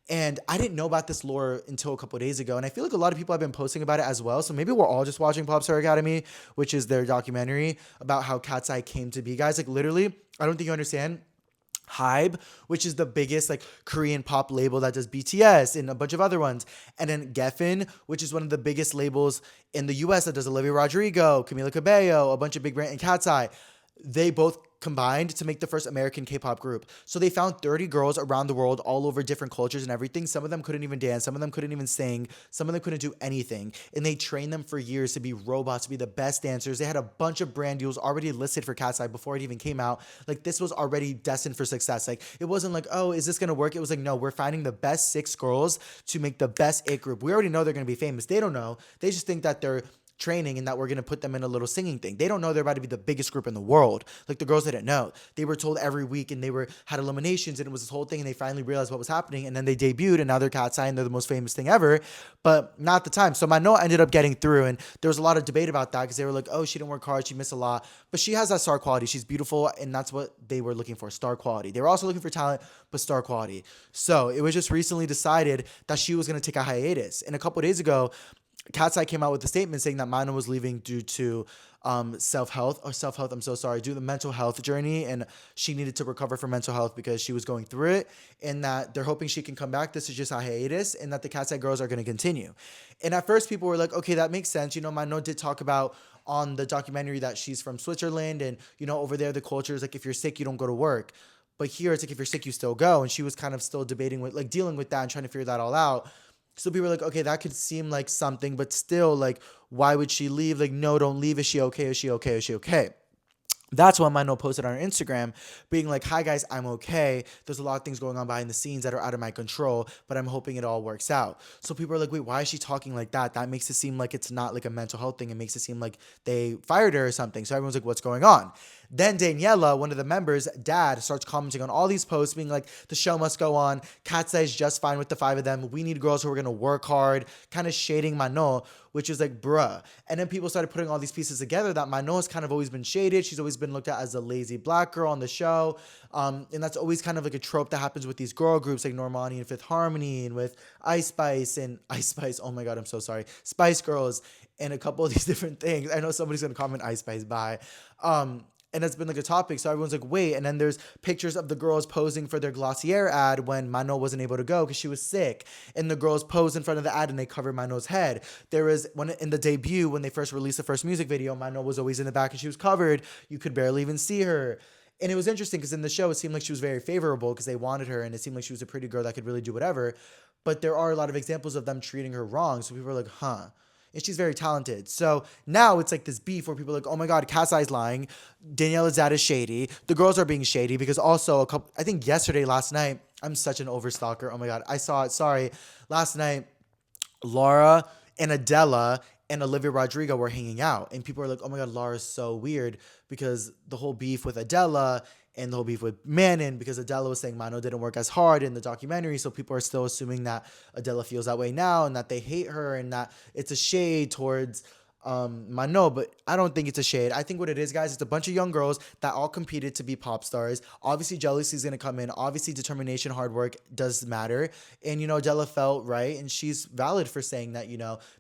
and I didn't know about this lore until a couple of days ago, and I feel like a lot of people have been posting about it as well. So maybe we're all just watching Popstar Academy, which is their documentary about how Katseye came to be. Guys, like literally, I don't think you understand. Hybe, which is the biggest like Korean pop label that does BTS and a bunch of other ones, and then Geffen, which is one of the biggest labels in the US that does Olivia Rodrigo, Camila Cabello, a bunch of big brands, and Katseye. They both combined to make the first American K-pop group. So they found 30 girls around the world, all over different cultures and everything. Some of them couldn't even dance. Some of them couldn't even sing. Some of them couldn't do anything. And they trained them for years to be robots, to be the best dancers. They had a bunch of brand deals already listed for Katseye before it even came out. Like, this was already destined for success. Like, it wasn't like, oh, is this going to work? It was like, no, we're finding the best 6 girls to make the best it group. We already know they're going to be famous. They don't know. They just think that they're training and that we're going to put them in a little singing thing. They don't know they're about to be the biggest group in the world. Like, the girls didn't know. They were told every week, and they had eliminations, and it was this whole thing, and they finally realized what was happening, and then they debuted, and now they're Katseye, and they're the most famous thing ever, but not the time. So Manon ended up getting through, and there was a lot of debate about that because they were like, oh, she didn't work hard, she missed a lot, but she has that star quality. She's beautiful, and that's what they were looking for, star quality. They were also looking for talent, but star quality. So it was just recently decided that she was going to take a hiatus, and a couple of days ago, Katseye came out with a statement saying that Manon was leaving due to due to the mental health journey, and she needed to recover from mental health because she was going through it, and that they're hoping she can come back. This is just a hiatus, and that the Katseye girls are going to continue. And at first, people were like, okay, that makes sense. Manon did talk about on the documentary that she's from Switzerland, and, over there, the culture is like, if you're sick, you don't go to work. But here it's like, if you're sick, you still go. And she was kind of still debating with, like, dealing with that and trying to figure that all out. So people were like, okay, that could seem like something, but still, like, why would she leave? Like, no, don't leave. Is she okay? Is she okay? Is she okay? That's when Manon posted on her Instagram being like, hi guys, I'm okay. There's a lot of things going on behind the scenes that are out of my control, but I'm hoping it all works out. So people are like, wait, why is she talking like that? That makes it seem like it's not like a mental health thing. It makes it seem like they fired her or something. So everyone's like, what's going on? Then Daniela, one of the members, dad, starts commenting on all these posts, being like, the show must go on. Katseye is just fine with the 5 of them. We need girls who are going to work hard, kind of shading Manon, which is like, bruh. And then people started putting all these pieces together that Manon has kind of always been shaded. She's always been looked at as a lazy black girl on the show. And that's always kind of like a trope that happens with these girl groups like Normani and Fifth Harmony and with Ice Spice, oh my God, I'm so sorry. Spice Girls and a couple of these different things. I know somebody's going to comment Ice Spice, bye. And that's been like a topic. So everyone's like, wait. And then there's pictures of the girls posing for their Glossier ad when Manon wasn't able to go because she was sick. And the girls pose in front of the ad and they cover Manon's head. There was one in the debut when they first released the first music video, Manon was always in the back and she was covered. You could barely even see her. And it was interesting because in the show, it seemed like she was very favorable because they wanted her and it seemed like she was a pretty girl that could really do whatever. But there are a lot of examples of them treating her wrong. So people are like, huh. And she's very talented. So now it's like this beef where people are like, oh my God, Katseye's lying. Daniela's dad is shady. The girls are being shady because also I think last night, I'm such an overstalker. Oh my God, I saw it. Sorry. Last night, Laura and Adela and Olivia Rodrigo were hanging out. And people are like, oh my God, Laura's so weird because the whole beef with Adela and the whole beef with Manon, because Adela was saying Manon didn't work as hard in the documentary, so people are still assuming that Adela feels that way now and that they hate her and that it's a shade towards Manon, but I don't think it's a shade. I think what it is, guys, it's a bunch of young girls that all competed to be pop stars. Obviously, jealousy is going to come in. Obviously, determination, hard work does matter. And, Adela felt right, and she's valid for saying that,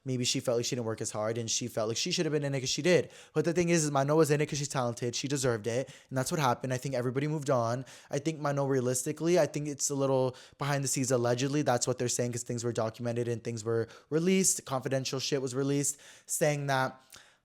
maybe she felt like she didn't work as hard, and she felt like she should have been in it because she did. But the thing is Manon was in it because she's talented. She deserved it, and that's what happened. I think everybody moved on. I think Manon, realistically, I think it's a little behind the scenes, allegedly. That's what they're saying because things were documented and things were released. Confidential shit was released, saying that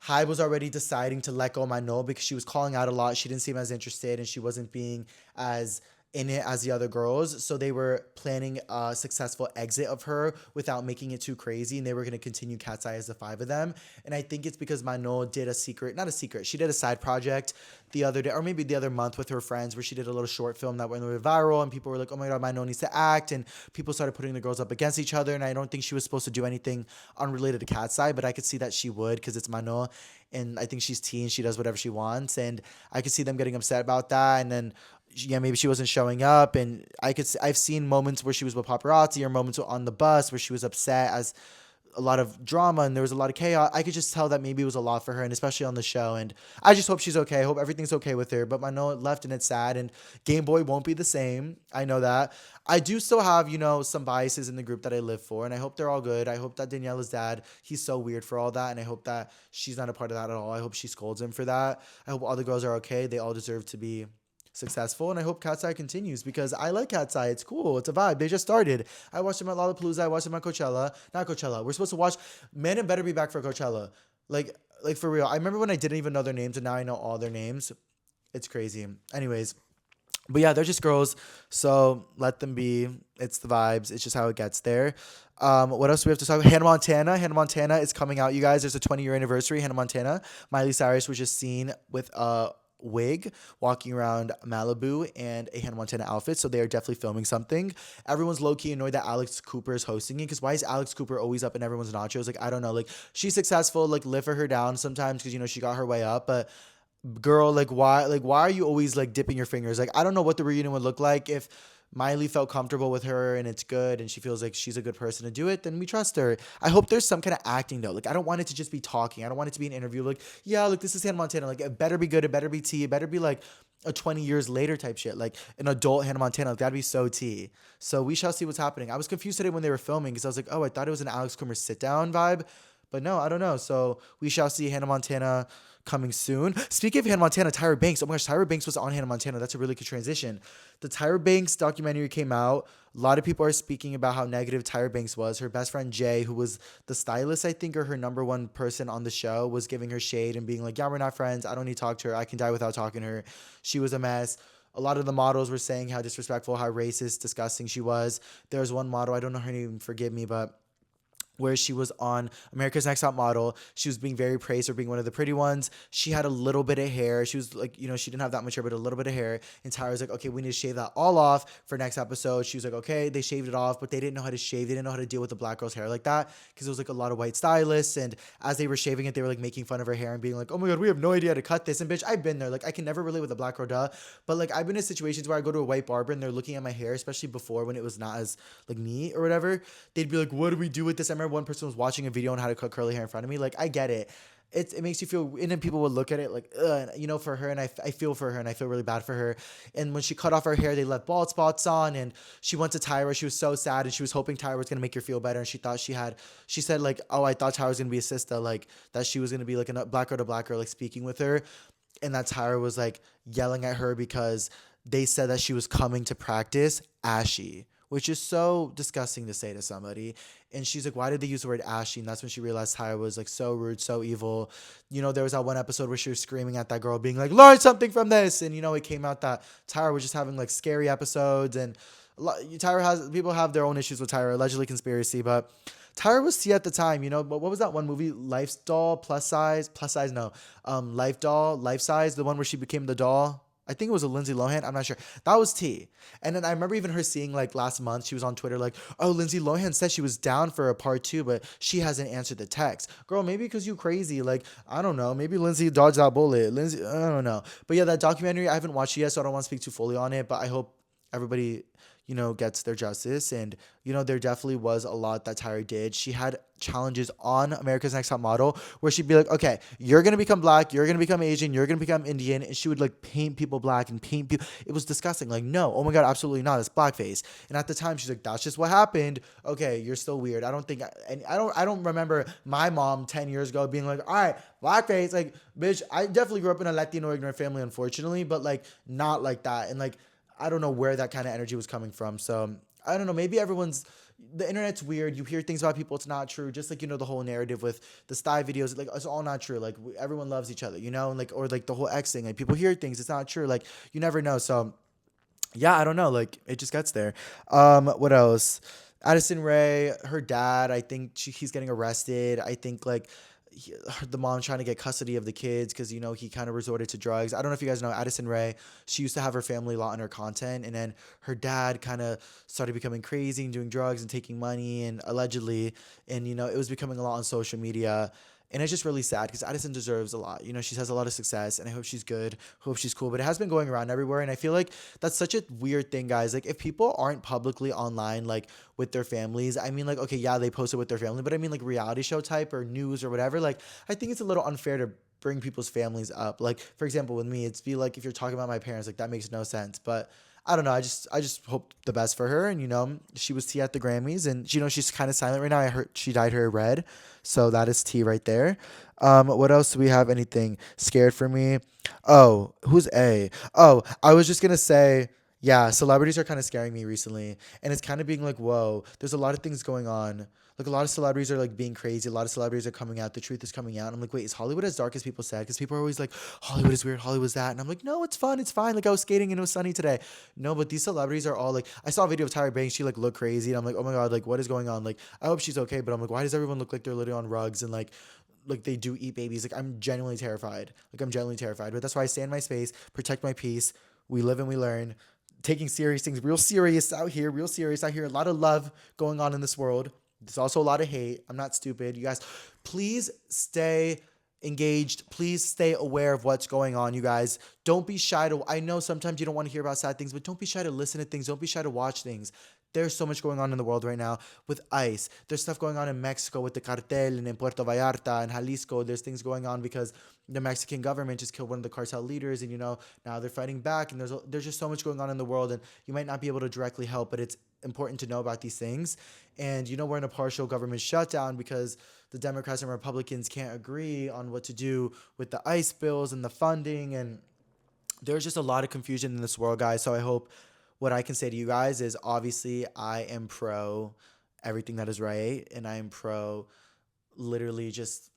Hybe was already deciding to let go of Manon because she was calling out a lot. She didn't seem as interested and she wasn't being as in it as the other girls. So they were planning a successful exit of her without making it too crazy. And they were going to continue Katseye as the 5 of them. And I think it's because Manon did she did a side project the other day, or maybe the other month with her friends where she did a little short film that went viral and people were like, oh my God, Manon needs to act. And people started putting the girls up against each other. And I don't think she was supposed to do anything unrelated to Katseye, but I could see that she would because it's Manon. And I think she's teen. She does whatever she wants. And I could see them getting upset about that. And then maybe she wasn't showing up, and I've seen moments where she was with paparazzi or moments on the bus where she was upset as a lot of drama and there was a lot of chaos. I could just tell that maybe it was a lot for her, and especially on the show. And I just hope she's okay. I hope everything's okay with her. But I know it left and it's sad, and Game Boy won't be the same. I know that. I do still have, some biases in the group that I live for, and I hope they're all good. I hope that Daniela's dad, he's so weird for all that, and I hope that she's not a part of that at all. I hope she scolds him for that. I hope all the girls are okay. They all deserve to be successful, and I hope Katseye continues because I like Katseye. It's cool. It's a vibe. They just started. I watched them at Lollapalooza. I watched them at Coachella. Not Coachella. We're supposed to watch. Manon better be back for Coachella. Like for real. I remember when I didn't even know their names, and now I know all their names. It's crazy. Anyways, but yeah, they're just girls, so let them be. It's the vibes. It's just how it gets there. What else do we have to talk about? Hannah Montana. Hannah Montana is coming out, you guys. There's a 20-year anniversary. Hannah Montana. Miley Cyrus was just seen with wig walking around Malibu and a Hannah Montana outfit, so they are definitely filming something. Everyone's low-key annoyed that Alex Cooper is hosting it because why is Alex Cooper always up in everyone's nachos? Like, I don't know. Like, she's successful. Like, live for her down sometimes because she got her way up, but girl, why are you always dipping your fingers? Like, I don't know what the reunion would look like if Miley felt comfortable with her and it's good and she feels like she's a good person to do it, then we trust her. I hope there's some kind of acting though. I don't want it to just be talking. I don't want it to be an interview. This is Hannah Montana. It better be good. It better be tea. It better be a 20 years later type shit. An adult Hannah Montana. That'd be so tea. So we shall see what's happening. I was confused today when they were filming because I was like, oh, I thought it was an Alex Cooper sit down vibe. But no, I don't know. So we shall see Hannah Montana coming soon. Speaking of Hannah Montana, Tyra Banks. Oh my gosh, Tyra Banks was on Hannah Montana. That's a really good transition. The Tyra Banks documentary came out. A lot of people are speaking about how negative Tyra Banks was. Her best friend Jay, who was the stylist, I think, or her number one person on the show, was giving her shade and being like, yeah, we're not friends. I don't need to talk to her. I can die without talking to her. She was a mess. a lot of the models were saying how disrespectful, how racist, disgusting she was. There was one model, I don't know her name, forgive me, but where she was on America's Next Top Model. She was being very praised for being one of the pretty ones. She had a little bit of hair. She was like, she didn't have that much hair, but a little bit of hair. And Tyra was like, okay, we need to shave that all off for next episode. She was like, okay, they shaved it off, but they didn't know how to shave. They didn't know how to deal with the black girl's hair like that because it was like a lot of white stylists. And as they were shaving it, they were like making fun of her hair and being like, oh my God, we have no idea how to cut this. And bitch, I've been there. Like, I can never relate with a black girl, duh. But like, I've been in situations where I go to a white barber and they're looking at my hair, especially before when it was not as like neat or whatever. They'd be like, what do we do with this? I remember one person was watching a video on how to cut curly hair in front of me. Like, I get it. It makes you feel, and then people would look at it like, ugh, for her, and I feel for her, and I feel really bad for her. And when she cut off her hair, they left bald spots on, and she went to Tyra. She was so sad, and she was hoping Tyra was gonna make her feel better, and she said like, oh, I thought Tyra was gonna be a sister, like that she was gonna be like a black girl to black girl, like speaking with her, and that Tyra was like yelling at her because they said that she was coming to practice ashy, which is so disgusting to say to somebody. And she's like, why did they use the word ashy? And that's when she realized Tyra was like so rude, so evil. There was that one episode where she was screaming at that girl, being like, learn something from this. And, it came out that Tyra was just having like scary episodes. And people have their own issues with Tyra, allegedly conspiracy, but Tyra was T at the time, but what was that one movie? Life Doll, plus size, no. Life Doll, Life Size, the one where she became the doll. I think it was a Lindsay Lohan. I'm not sure. That was T. And then I remember even her seeing like last month, she was on Twitter like, oh, Lindsay Lohan said she was down for a part 2, but she hasn't answered the text. Girl, maybe because you crazy. Like, I don't know. Maybe Lindsay dodged that bullet. Lindsay, I don't know. But yeah, that documentary, I haven't watched it yet, so I don't want to speak too fully on it, but I hope everybody gets their justice. And, there definitely was a lot that Tyra did. She had challenges on America's Next Top Model where she'd be like, okay, you're going to become black, you're going to become Asian, you're going to become Indian. And she would like paint people black and paint people. It was disgusting. Like, no, oh my God, absolutely not. It's blackface. And at the time she's like, that's just what happened. Okay, you're still weird. I don't remember my mom 10 years ago being like, all right, blackface. Like, bitch, I definitely grew up in a Latino ignorant family, unfortunately, but like not like that. And like, I don't know where that kind of energy was coming from. So I don't know. Maybe the internet's weird. You hear things about people. It's not true. Just like, the whole narrative with the Sty videos, like it's all not true. Like everyone loves each other, and like, or like the whole X thing, like people hear things. It's not true. Like you never know. So yeah, I don't know. Like it just gets there. What else? Addison Rae, her dad, I think he's getting arrested. I think like the mom trying to get custody of the kids because he kind of resorted to drugs. I don't know if you guys know Addison Rae. She used to have her family a lot on her content, and then her dad kind of started becoming crazy and doing drugs and taking money and allegedly, and it was becoming a lot on social media. And it's just really sad because Addison deserves a lot. She has a lot of success, and I hope she's good, hope she's cool. But it has been going around everywhere, and I feel like that's such a weird thing, guys. Like, if people aren't publicly online, like, with their families, I mean, like, okay, yeah, they post it with their family, but I mean, like, reality show type or news or whatever, like, I think it's a little unfair to bring people's families up. Like, for example, with me, it's be like if you're talking about my parents, like, that makes no sense. But I don't know. I just hope the best for her. And, she was T at the Grammys, and, she's kind of silent right now. I heard she dyed her red. So that is T right there. What else do we have? Anything scared for me? Oh, who's A? Oh, I was just going to say, yeah, celebrities are kind of scaring me recently. And it's kind of being like, whoa, there's a lot of things going on. Like, a lot of celebrities are like being crazy. A lot of celebrities are coming out. The truth is coming out. And I'm like, wait, is Hollywood as dark as people said? Because people are always like, Hollywood is weird. Hollywood's that. And I'm like, no, it's fun. It's fine. Like, I was skating and it was sunny today. No, but these celebrities are all like, I saw a video of Tyra Banks. She like looked crazy. And I'm like, oh my God, like, what is going on? Like, I hope she's okay. But I'm like, why does everyone look like they're literally on rugs and like they do eat babies? Like, I'm genuinely terrified. But that's why I stay in my space, protect my peace. We live and we learn. Taking serious things, real serious out here. A lot of love going on in this world. There's also a lot of hate. I'm not stupid. You guys, please stay engaged. Please stay aware of what's going on, you guys. Don't be shy to, I know sometimes you don't want to hear about sad things, but don't be shy to listen to things. Don't be shy to watch things. There's so much going on in the world right now with ICE. There's stuff going on in Mexico with the cartel and in Puerto Vallarta and Jalisco. There's things going on because the Mexican government just killed one of the cartel leaders, and now they're fighting back. And there's just so much going on in the world, and you might not be able to directly help, but it's important to know about these things. And we're in a partial government shutdown because the Democrats and Republicans can't agree on what to do with the ICE bills and the funding, and there's just a lot of confusion in this world, guys. So I hope what I can say to you guys is, obviously, I am pro everything that is right, and I am pro literally just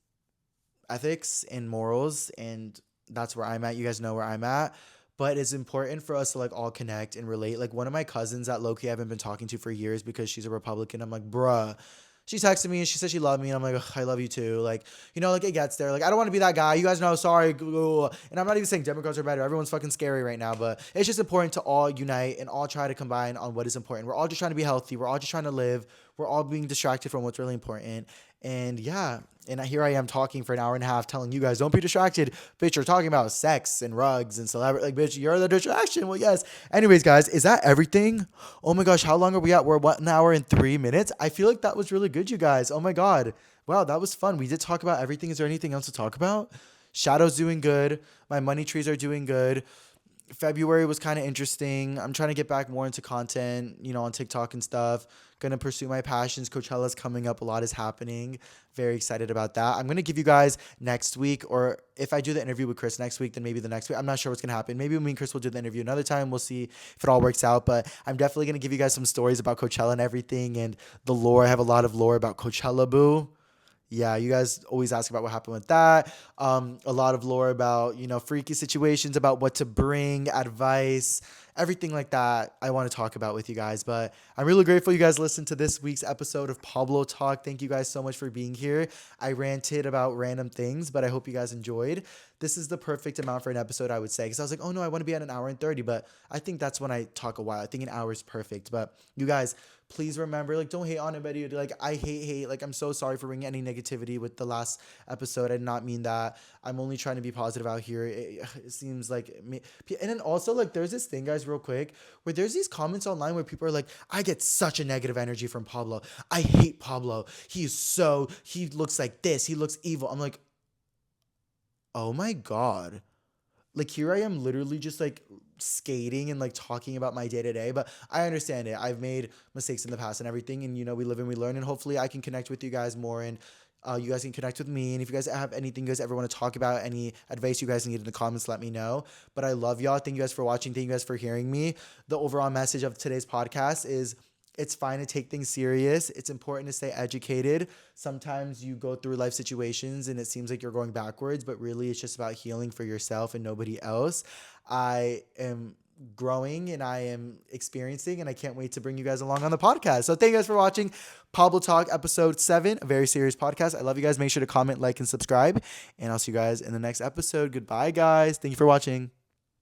ethics and morals, and that's where I'm at. You guys know where I'm at. but it's important for us to like all connect and relate. Like one of my cousins that low-key I haven't been talking to for years because she's a Republican. I'm like, bruh. She texted me and she said she loved me, and I'm like, "Ugh, I love you too." Like, like it gets there. Like, I don't want to be that guy. You guys know, sorry. And I'm not even saying Democrats are better. Everyone's fucking scary right now, but it's just important to all unite and all try to combine on what is important. We're all just trying to be healthy. We're all just trying to live. We're all being distracted from what's really important. And yeah, and here I am talking for an hour and a half telling you guys, don't be distracted. Bitch, you're talking about sex and rugs and celebrity. Like, bitch, you're the distraction. Well, yes. Anyways, guys, is that everything? Oh my gosh, how long are we at? We're 1 hour and 3 minutes. I feel like that was really good, you guys. Oh my God. Wow, that was fun. We did talk about everything. Is there anything else to talk about? Shadow's doing good. My money trees are doing good. February was kind of interesting. I'm trying to get back more into content, on TikTok and stuff. Gonna pursue my passions. Coachella's coming up. A lot is happening. Very excited about that. I'm gonna give you guys next week, or if I do the interview with Chris next week, then maybe the next week. I'm not sure what's gonna happen. Maybe me and Chris will do the interview another time. We'll see if it all works out. But I'm definitely gonna give you guys some stories about Coachella and everything and the lore. I have a lot of lore about Coachella, boo. Yeah, you guys always ask about what happened with that. A lot of lore about, freaky situations, about what to bring, advice, everything like that I want to talk about with you guys. But I'm really grateful you guys listened to this week's episode of Pablo Talk. Thank you guys so much for being here. I ranted about random things, but I hope you guys enjoyed. This is the perfect amount for an episode, I would say. Because I was like, oh no, I want to be at 1 hour and 30. But I think that's when I talk a while. I think an hour is perfect. But you guys, please remember, like, don't hate on anybody. Like, I hate. Like, I'm so sorry for bringing any negativity with the last episode. I did not mean that. I'm only trying to be positive out here. It seems like me. And then also, like, there's this thing, guys, real quick, where there's these comments online where people are like, I get such a negative energy from Pablo. I hate Pablo. He looks like this. He looks evil. I'm like, oh my God. Like, here I am literally just like skating and like talking about my day to day, but I understand it. I've made mistakes in the past and everything, and we live and we learn, and hopefully I can connect with you guys more, and you guys can connect with me. And if you guys have anything you guys ever want to talk about, any advice you guys need in the comments, let me know. But I love y'all. Thank you guys for watching. Thank you guys for hearing me. The overall message of today's podcast is, it's fine to take things serious. It's important to stay educated. Sometimes you go through life situations and it seems like you're going backwards, but really it's just about healing for yourself and nobody else. I am growing and I am experiencing, and I can't wait to bring you guys along on the podcast. So thank you guys for watching Pablo Talk episode 7, a very serious podcast. I love you guys. Make sure to comment, like, and subscribe, and I'll see you guys in the next episode. Goodbye, guys. Thank you for watching.